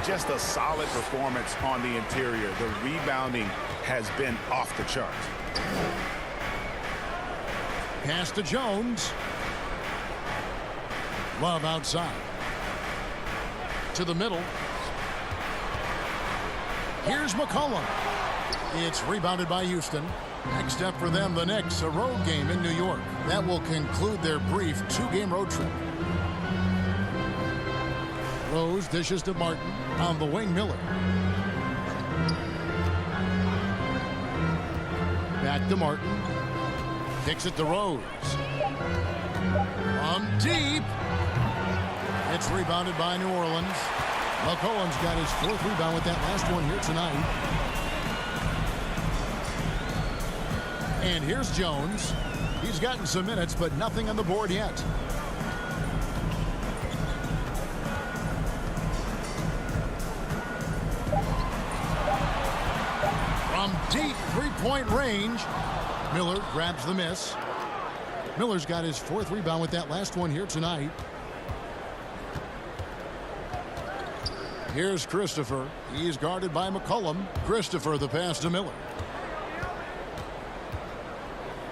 Just a solid performance on the interior. The rebounding has been off the charts. Pass to Jones. Love outside. To the middle. Here's McCollum. It's rebounded by Houston. Next step for them, the Knicks, a road game in New York. That will conclude their brief 2-game road trip. Rose dishes to Martin. On the wing, Miller. Back to Martin. Kicks it to Rose. From deep. It's rebounded by New Orleans. McCollum's got his 4th rebound with that last one here tonight. And here's Jones. He's gotten some minutes, but nothing on the board yet. From deep 3-point range, Miller grabs the miss. Miller's got his 4th rebound with that last one here tonight. Here's Christopher. He's guarded by McCollum. Christopher, the pass to Miller.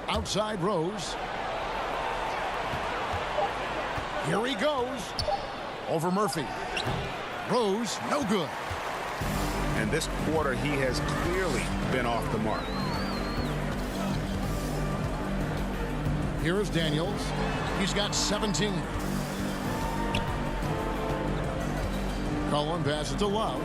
Outside Rose. Here he goes. Over Murphy. Rose, no good. And this quarter, he has clearly been off the mark. Here is Daniels. He's got 17. Cullen passes to Love.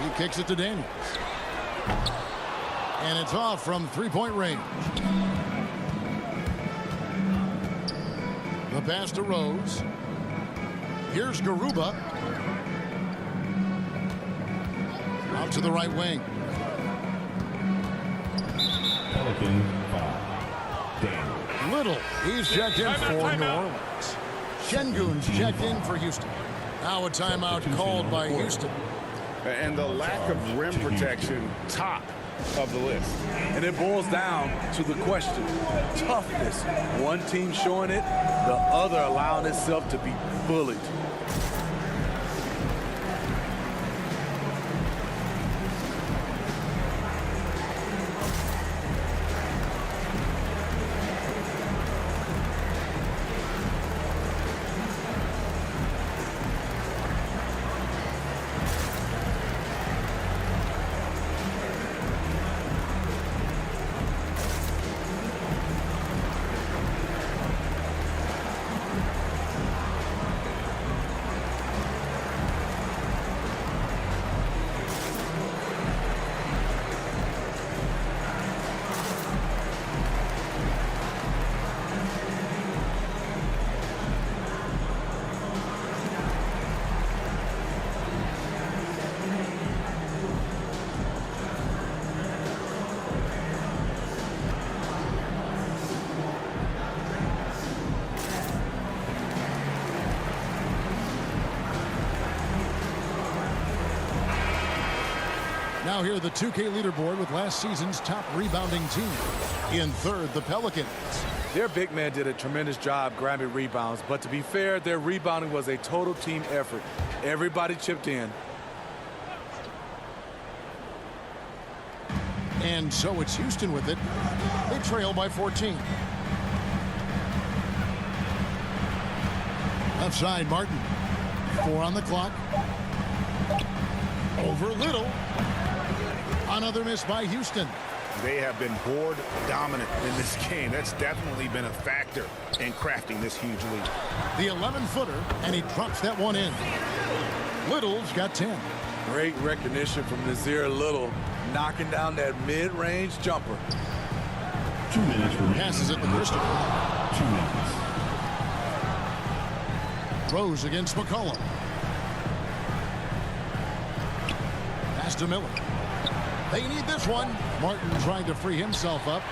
He kicks it to Daniels. And it's off from three-point range. The pass to Rose. Here's Garuba. Out to the right wing. Pelicans foul. Daniels. Little. He's checked in for New Orleans. Şengün's checked in for Houston. Now a timeout called by Houston. And the lack of rim protection, top of the list. And it boils down to the question, toughness. One team showing it, the other allowing itself to be bullied. Now here the 2K leaderboard with last season's top rebounding team. In third, the Pelicans. Their big man did a tremendous job grabbing rebounds, but to be fair, their rebounding was a total team effort. Everybody chipped in. And so it's Houston with it. They trail by 14. Left side, Martin. 4 on the clock. Over Little. Another miss by Houston. They have been board dominant in this game. That's definitely been a factor in crafting this huge lead. The 11-footer, and he drops that one in. Little's got 10. Great recognition from Nazir Little, knocking down that mid-range jumper. 2 minutes remaining. Passes it to Christopher. 2 minutes. Rose against McCollum. Pass to Miller. They need this one. Martin trying to free himself up.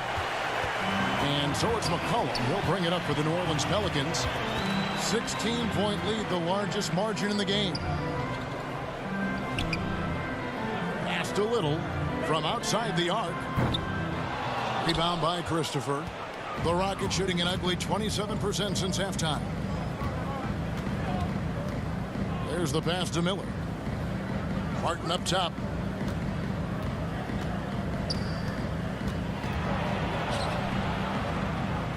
And so it's McCollum. He'll bring it up for the New Orleans Pelicans. 16-point lead, the largest margin in the game. Pass to Little from outside the arc. Rebound by Christopher. The Rockets shooting an ugly 27% since halftime. There's the pass to Miller. Martin up top.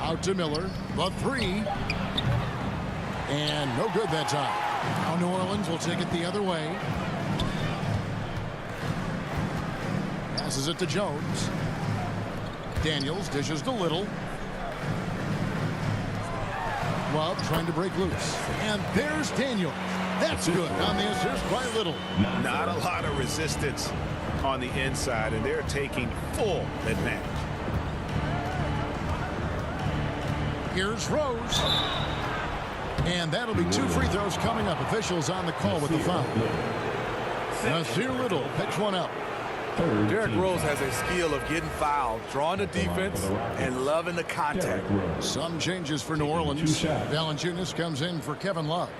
Out to Miller. The three. And no good that time. Now New Orleans will take it the other way. Passes it to Jones. Daniels dishes to Little. Love trying to break loose. And there's Daniels. That's good on the assist by Little. Not a lot of resistance on the inside, and they're taking full advantage. Here's Rose. And that'll be 2 free throws coming up. Officials on the call with the foul. Nasir Little picks one up. Derrick Rose has a skill of getting fouled, drawing the defense, and loving the contact. Some changes for New Orleans. Valanciunas comes in for Kevin Love.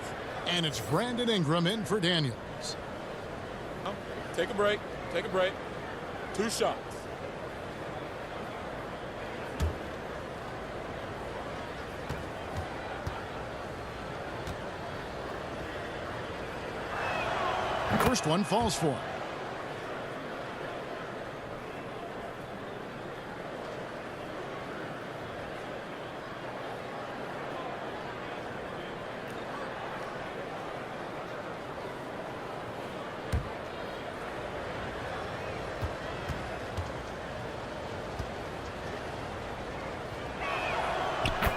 And it's Brandon Ingram in for Daniels. Take a break. Take a break. 2 shots. First one falls for him.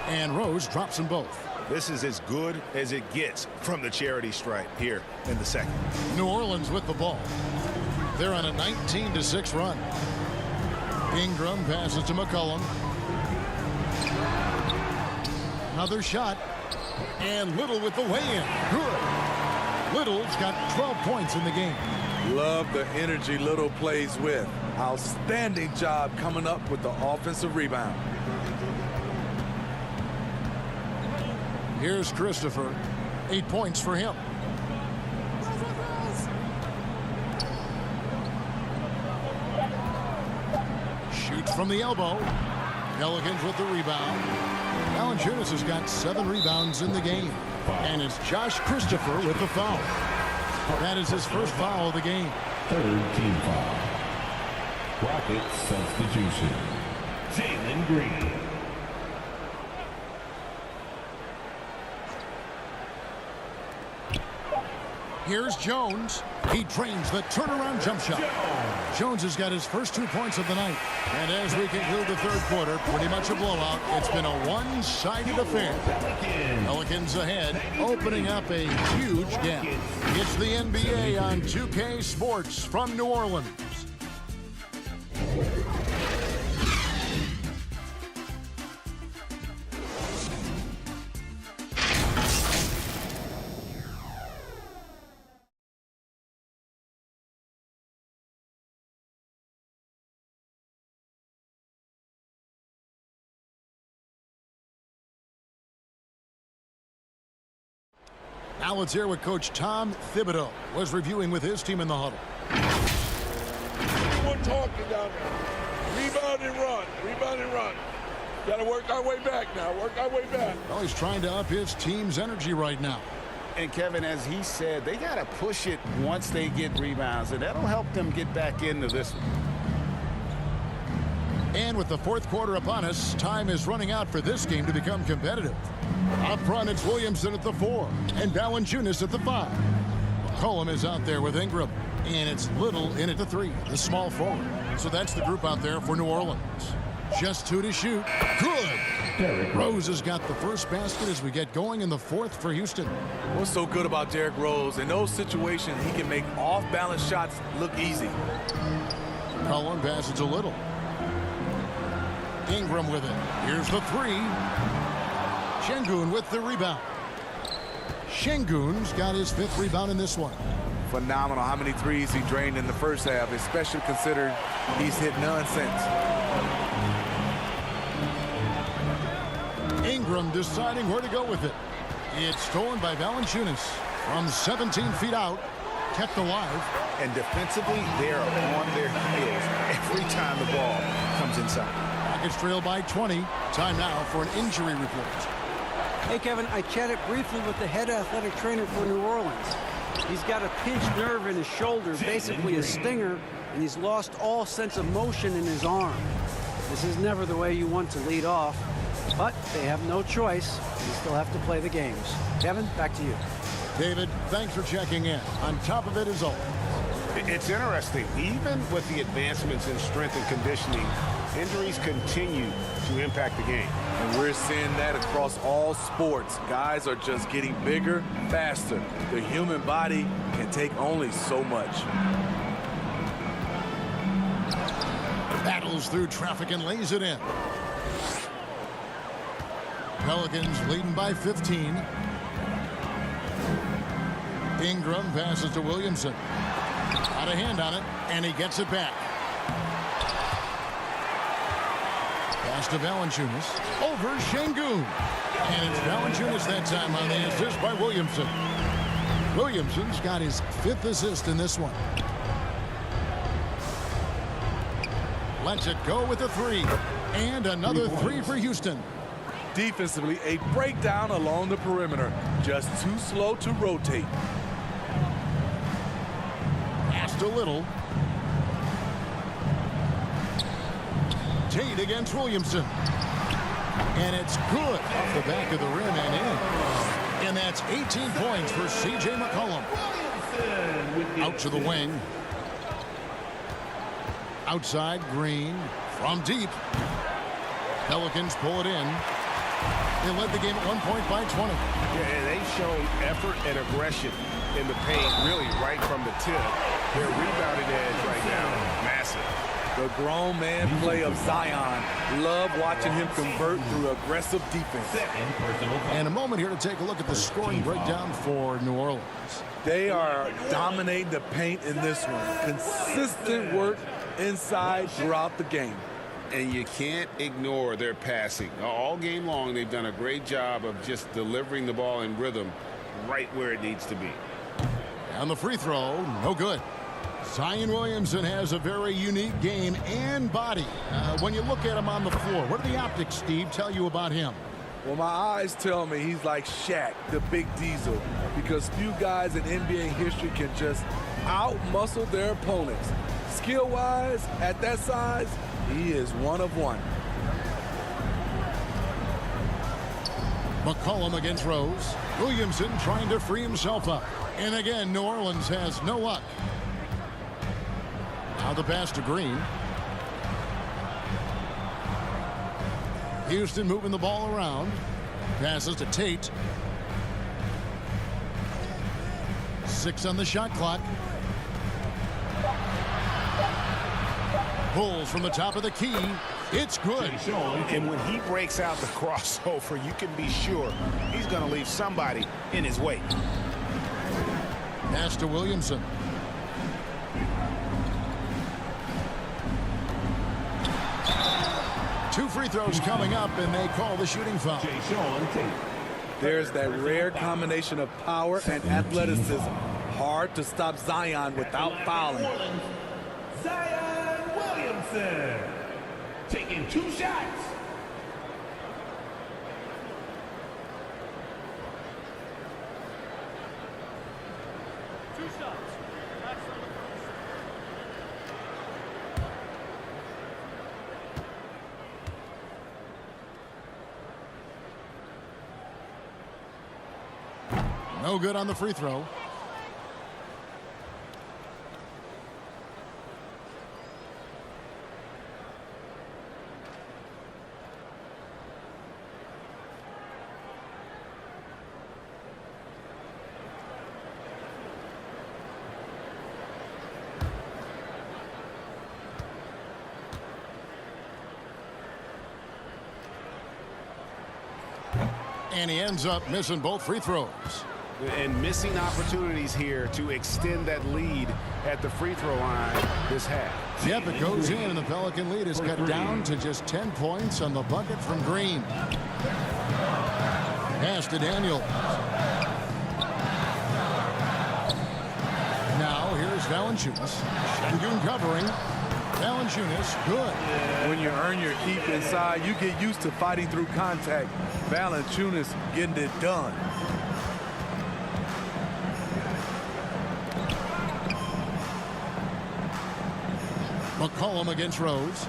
And Rose drops them both. This is as good as it gets from the charity stripe here in the second. New Orleans with the ball. They're on a 19-6 run. Ingram passes to McCollum. Another shot. And Little with the lay-in. Good. Little's got 12 points in the game. Love the energy Little plays with. Outstanding job coming up with the offensive rebound. Here's Christopher. 8 points for him. Shoots from the elbow. Pelicans with the rebound. Valanciunas has got 7 rebounds in the game. And it's Josh Christopher with the foul. That is his first foul of the game. Third team foul. Rockets substitution. Jalen Green. Here's Jones. He trains the turnaround jump shot. Jones has got his first 2 points of the night. And as we conclude the third quarter, pretty much a blowout. It's been a one-sided affair. Pelicans ahead, opening up a huge gap. It's the NBA on 2K Sports from New Orleans. Now let's hear what Coach Tom Thibodeau was reviewing with his team in the huddle. We're talking down there. Rebound and run. Rebound and run. Got to work our way back now. Work our way back. Well, he's trying to up his team's energy right now. And Kevin, as he said, they got to push it once they get rebounds, and that'll help them get back into this one. And with the fourth quarter upon us, time is running out for this game to become competitive. Up front, it's Williamson at the 4 and Valanciunas at the 5. McCollum is out there with Ingram. And it's Little in at the 3, the small forward. So that's the group out there for New Orleans. Just 2 to shoot. Good. Rose has got the first basket as we get going in the fourth for Houston. What's so good about Derrick Rose? In those situations, he can make off-balance shots look easy. McCollum passes to Little. Ingram with it. Here's the 3. Şengün with the rebound. Şengün's got his 5th rebound in this one. Phenomenal how many threes he drained in the first half, especially considering he's hit none since. Ingram deciding where to go with it. It's stolen by Valanciunas from 17 feet out. Kept alive. And defensively, they're on their heels every time the ball comes inside. Rockets trail by 20. Time now for an injury report. Hey, Kevin, I chatted briefly with the head athletic trainer for New Orleans. He's got a pinched nerve in his shoulder, basically a stinger, and he's lost all sense of motion in his arm. This is never the way you want to lead off, but they have no choice. They still have to play the games. Kevin, back to you. David, thanks for checking in. On top of it as always. It's interesting. Even with the advancements in strength and conditioning, injuries continue to impact the game. And we're seeing that across all sports. Guys are just getting bigger, faster. The human body can take only so much. Battles through traffic and lays it in. Pelicans leading by 15. Ingram passes to Williamson. Got a hand on it, and he gets it back. Pass to Valanciunas. Over Şengün. And it's Valanciunas that time on the assist by Williamson. Williamson's got his 5th assist in this one. Lets it go with a 3. And another 3 for Houston. Defensively, a breakdown along the perimeter. Just too slow to rotate. Pass to Little. Tate against Williamson. And it's good off the back of the rim and in. And that's 18 points for C.J. McCollum. Out to the wing. Outside, Green from deep. Pelicans pull it in. They led the game at one point by 20. Yeah, and they've shown effort and aggression in the paint, really right from the tip. Their rebounding edge right now, massive. The grown man play of Zion. Love watching him convert through aggressive defense. And a moment here to take a look at the scoring breakdown for New Orleans. They are dominating the paint in this one. Consistent work inside throughout the game. And you can't ignore their passing. All game long, they've done a great job of just delivering the ball in rhythm right where it needs to be. And the free throw, no good. Zion Williamson has a very unique game and body. When you look at him on the floor, what do the optics, Steve, tell you about him? Well, my eyes tell me he's like Shaq, the big diesel, because few guys in NBA history can just out-muscle their opponents. Skill-wise, at that size, he is one of one. McCollum against Rose. Williamson trying to free himself up. And again, New Orleans has no luck. Now the pass to Green. Houston moving the ball around. Passes to Tate. 6 on the shot clock. Pulls from the top of the key. It's good. And when he breaks out the crossover, you can be sure he's going to leave somebody in his way. Pass to Williamson. Two free throws coming up, and they call the shooting foul. There's that rare combination of power and athleticism. Hard to stop Zion without fouling. Zion Williamson taking 2 shots. No good on the free throw. And he ends up missing both free throws. And missing opportunities here to extend that lead at the free throw line this half. Yep, it goes in, and the Pelican lead is cut down to just 10 points on the bucket from Green. Pass to Daniel. Now here's Valanciunas. Sengun covering. Valanciunas, good. When you earn your keep inside, you get used to fighting through contact. Valanciunas getting it done. McCollum against Rose.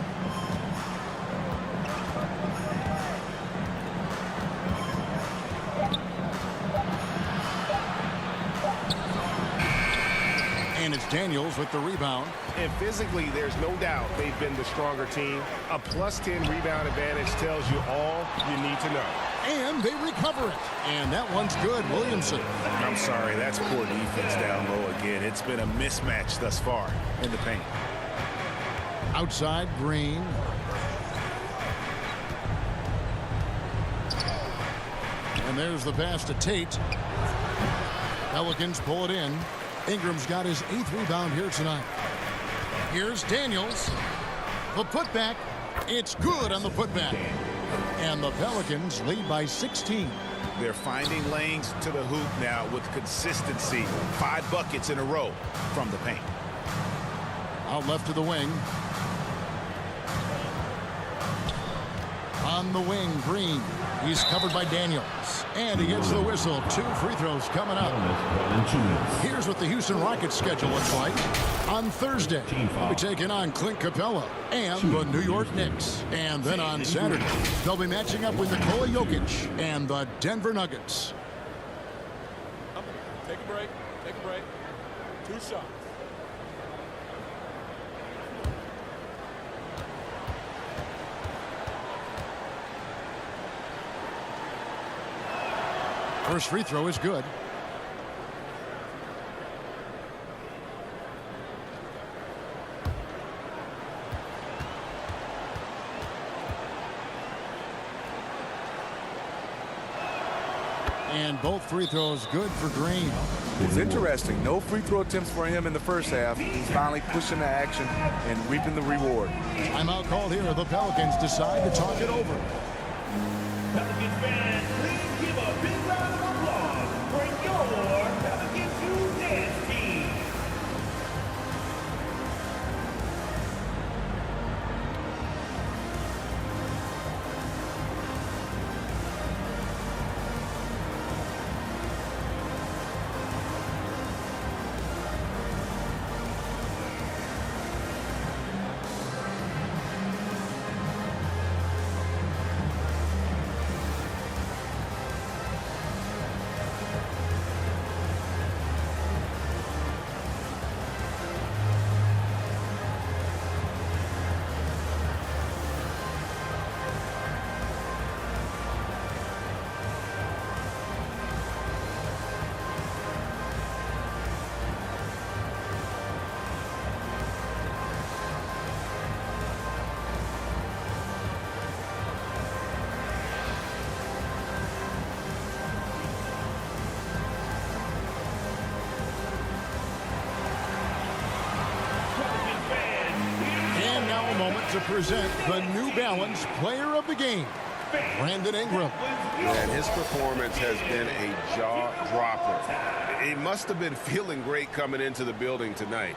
And it's Daniels with the rebound. And physically, there's no doubt they've been the stronger team. A +10 rebound advantage tells you all you need to know. And they recover it. And that one's good, Williamson. I'm sorry, that's poor defense down low again. It's been a mismatch thus far in the paint. Outside, Green. And there's the pass to Tate. Pelicans pull it in. Ingram's got his 8th rebound here tonight. Here's Daniels. The putback. It's good on the putback. And the Pelicans lead by 16. They're finding lanes to the hoop now with consistency. 5 buckets in a row from the paint. Out left to the wing. On the wing, Green. He's covered by Daniels. And he gets the whistle. 2 free throws coming up. Here's what the Houston Rockets schedule looks like. On Thursday, they'll be taking on Clint Capella and the New York Knicks. And then on Saturday, they'll be matching up with Nikola Jokic and the Denver Nuggets. Take a break. Take a break. 2 shots. First free throw is good. And both free throws good for Green. It's interesting. No free throw attempts for him in the first half. He's finally pushing the action and reaping the reward. Timeout called here. The Pelicans decide to talk it over. Pelicans fans, please give a big round of applause for your Pelicans New Dance Team. To present the New Balance Player of the Game, Brandon Ingram. And his performance has been a jaw-dropper. He must have been feeling great coming into the building tonight,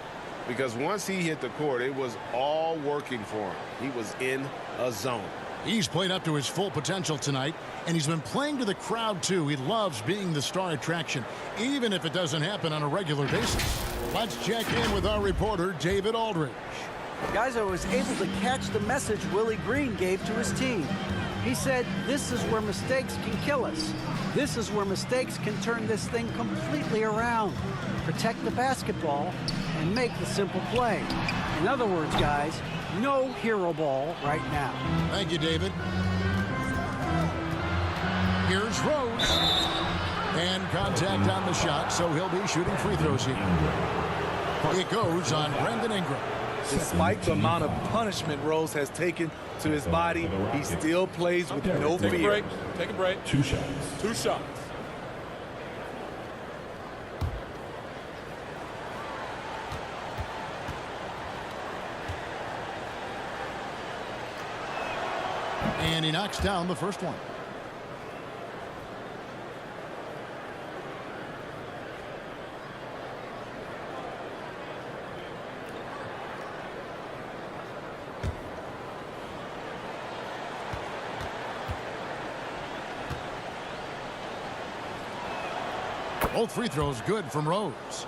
because once he hit the court, it was all working for him. He was in a zone. He's played up to his full potential tonight, and he's been playing to the crowd, too. He loves being the star attraction, even if it doesn't happen on a regular basis. Let's check in with our reporter, David Aldridge. Guys, I was able to catch the message Willie Green gave to his team. He said, this is where mistakes can kill us. This is where mistakes can turn this thing completely around. Protect the basketball and make the simple play. In other words, guys, no hero ball right now. Thank you, David. Here's Rose. And contact on the shot, so he'll be shooting free throws here. It goes on Brandon Ingram. Despite the amount of punishment Rose has taken to his body, he still plays with no fear. Take a break. Take a break. 2 shots. 2 shots. And he knocks down the first one. Both free throws good from Rose.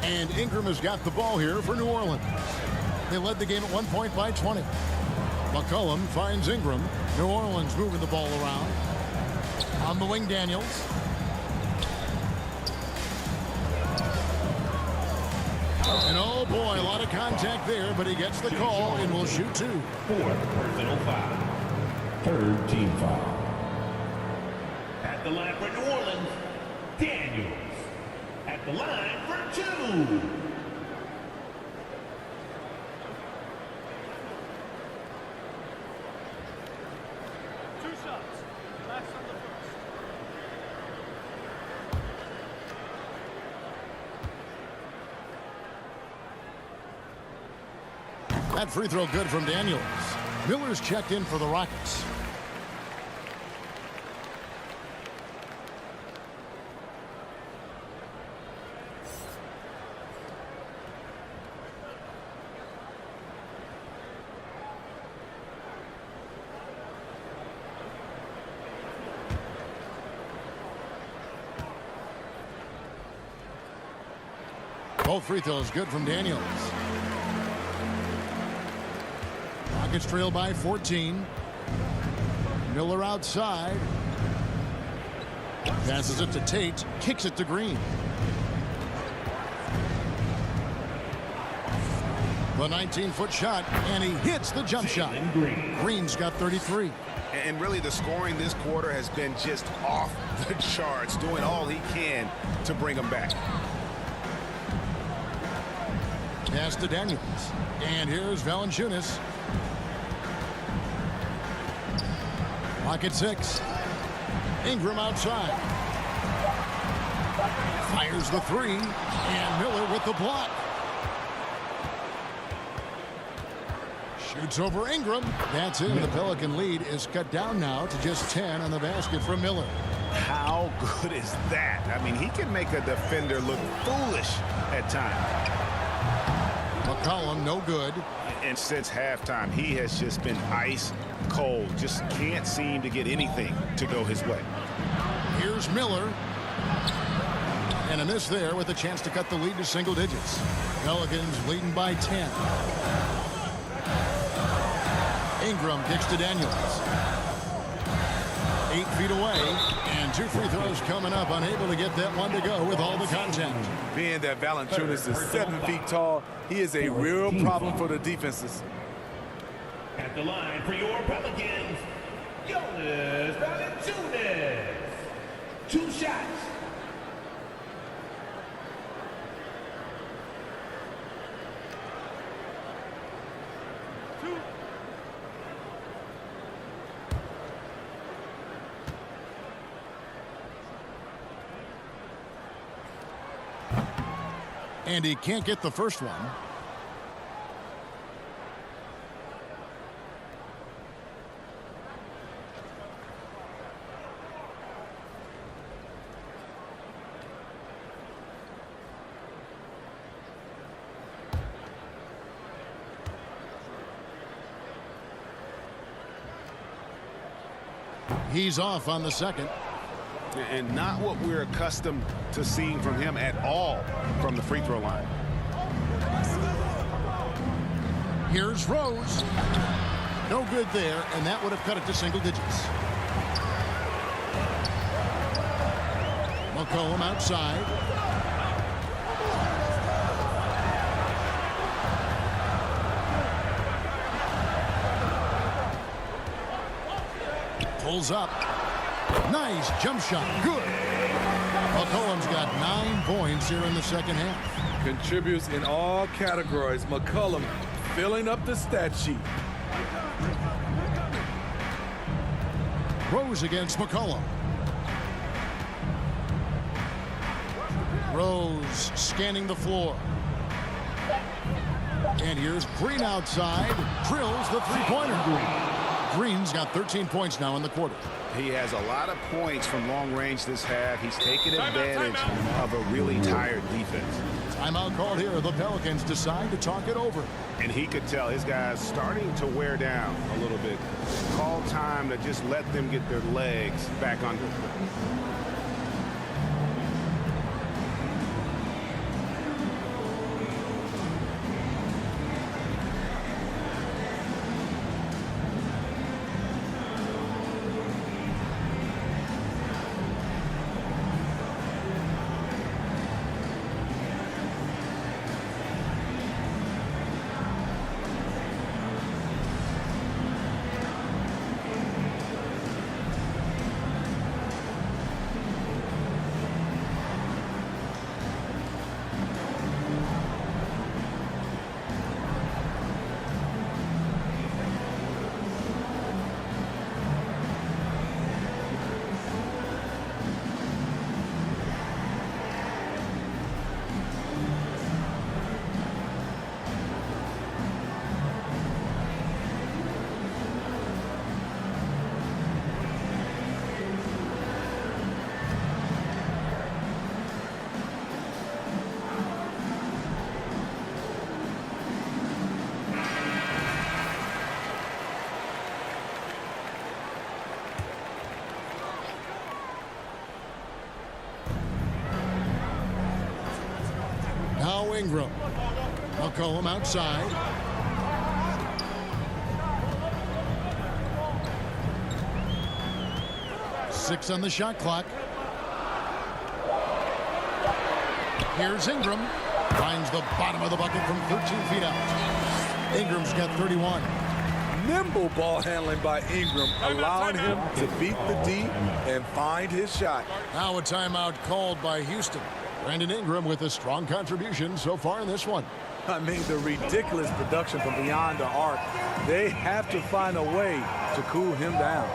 And Ingram has got the ball here for New Orleans. They led the game at 1 point by 20. McCollum finds Ingram. New Orleans moving the ball around. On the wing, Daniels. And oh boy, a lot of contact there, but he gets the call and will shoot 2. 4th personal foul. 3rd team foul. At the line for New Orleans, Daniels. At the line for 2. That free throw good from Daniels. Miller's checked in for the Rockets. Both free throws good from Daniels. Rockets trail by 14. Miller outside. Passes it to Tate. Kicks it to Green. The 19-foot shot, and he hits the jump shot. Green's got 33. And really, the scoring this quarter has been just off the charts, doing all he can to bring them back. Pass to Daniels. And here's Valanciunas. Pocket 6. Ingram outside. Fires the 3. And Miller with the block. Shoots over Ingram. That's it. The Pelican lead is cut down now to just 10 on the basket from Miller. How good is that? I mean, he can make a defender look foolish at times. McCollum, no good. And since halftime, he has just been ice cold. Just can't seem to get anything to go his way. Here's Miller. And a miss there with a chance to cut the lead to single digits. Pelicans leading by 10. Ingram kicks to Daniels. 8 feet away. And 2 free throws coming up. Unable to get that one to go with all the contact. Being that Valanciunas is 7 feet tall, he is a real problem for the defenses. At the line for your Pelicans, Jonas Valanciunas. 2 shots. And he can't get the first one. He's off on the second. And not what we're accustomed to seeing from him at all from the free throw line. Here's Rose. No good there, and that would have cut it to single digits. McCollum outside. Pulls up. Nice jump shot. Good. McCollum's got 9 points here in the second half. Contributes in all categories. McCollum filling up the stat sheet. Rose against McCollum. Rose scanning the floor. And here's Green outside. Drills the three-pointer. Green's got 13 points now in the quarter. He has a lot of points from long range this half. He's taken advantage of a really tired defense. Timeout called here. The Pelicans decide to talk it over. And he could tell his guys starting to wear down a little bit. Call time to just let them get their legs back under. Now Ingram. McCollum outside. Six on the shot clock. Here's Ingram. Finds the bottom of the bucket from 13 feet out. Ingram's got 31. Nimble ball handling by Ingram, allowing him to beat the D and find his shot. Now a timeout called by Houston. Brandon Ingram with a strong contribution so far in this one. I mean, the ridiculous production from beyond the arc. They have to find a way to cool him down.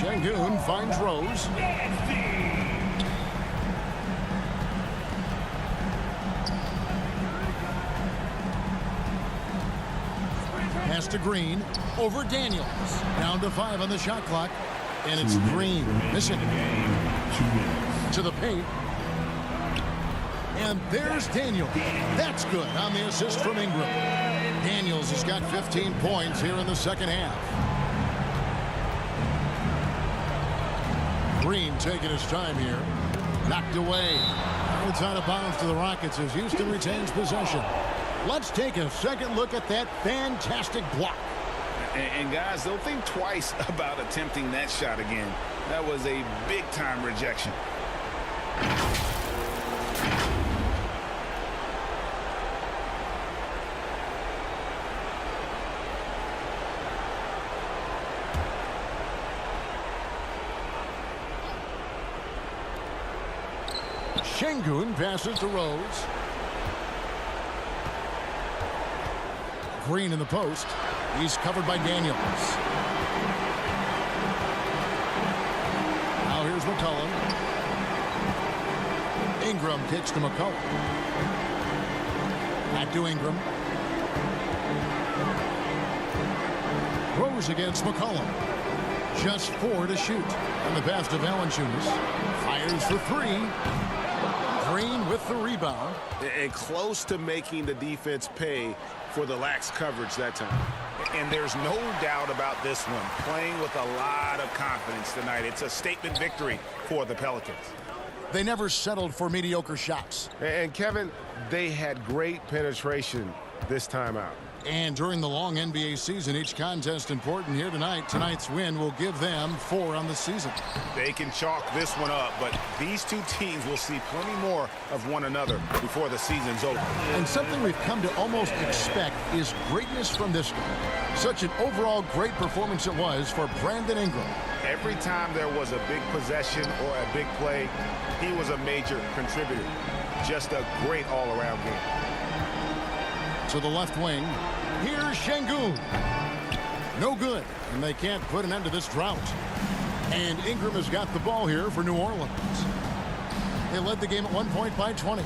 Şengün finds Rose. Pass to Green. Over Daniels. Down to 5 on the shot clock. And it's Green missing. To the paint. And there's Daniels. That's good on the assist from Ingram. Daniels has got 15 points here in the second half. Green taking his time here. Knocked away. It's out of bounds to the Rockets as Houston retains possession. Let's take a second look at that fantastic block. And guys, don't think twice about attempting that shot again. That was a big-time rejection. Şengün passes to Rose. Green in the post. He's covered by Daniels. Now here's McCollum. Ingram kicks to McCollum. Back to Ingram. Rose against McCollum. Just 4 to shoot. And the pass to Valanciunas. Fires for 3. Green with the rebound. And close to making the defense pay for the lax coverage that time. And there's no doubt about this one. Playing with a lot of confidence tonight. It's a statement victory for the Pelicans. They never settled for mediocre shots. And Kevin, they had great penetration this time out. And during the long NBA season, each contest important here tonight. Tonight's win will give them 4 on the season. They can chalk this one up, but these two teams will see plenty more of one another before the season's over. And something we've come to almost expect is greatness from this guy. Such an overall great performance it was for Brandon Ingram. Every time there was a big possession or a big play, he was a major contributor. Just a great all-around game. To the left wing, here's Şengün. No good, and they can't put an end to this drought. And Ingram has got the ball here for New Orleans. They led the game at 1 point by 20.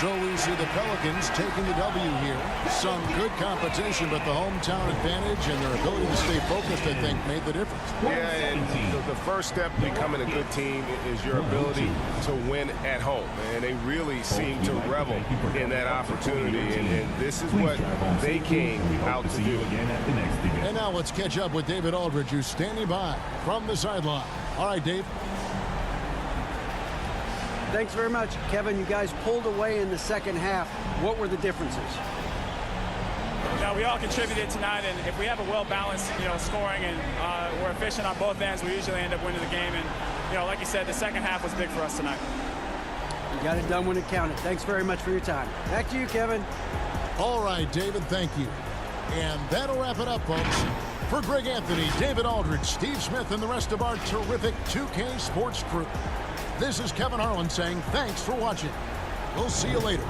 So we see the Pelicans taking the W here. Some good competition, but the hometown advantage and their ability to stay focused, I think, made the difference. Yeah, and the first step to becoming a good team is your ability to win at home. And they really seem to revel in that opportunity. And this is what they came out to do. And now let's catch up with David Aldridge, who's standing by from the sideline. All right, Dave. Thanks very much, Kevin. You guys pulled away in the second half. What were the differences? we all contributed tonight, and if we have a well-balanced, scoring and we're efficient on both ends, we usually end up winning the game. And, like you said, the second half was big for us tonight. You got it done when it counted. Thanks very much for your time. Back to you, Kevin. All right, David, thank you. And that'll wrap it up, folks. For Greg Anthony, David Aldridge, Steve Smith, and the rest of our terrific 2K Sports crew, this is Kevin Harlan saying thanks for watching. We'll see you later.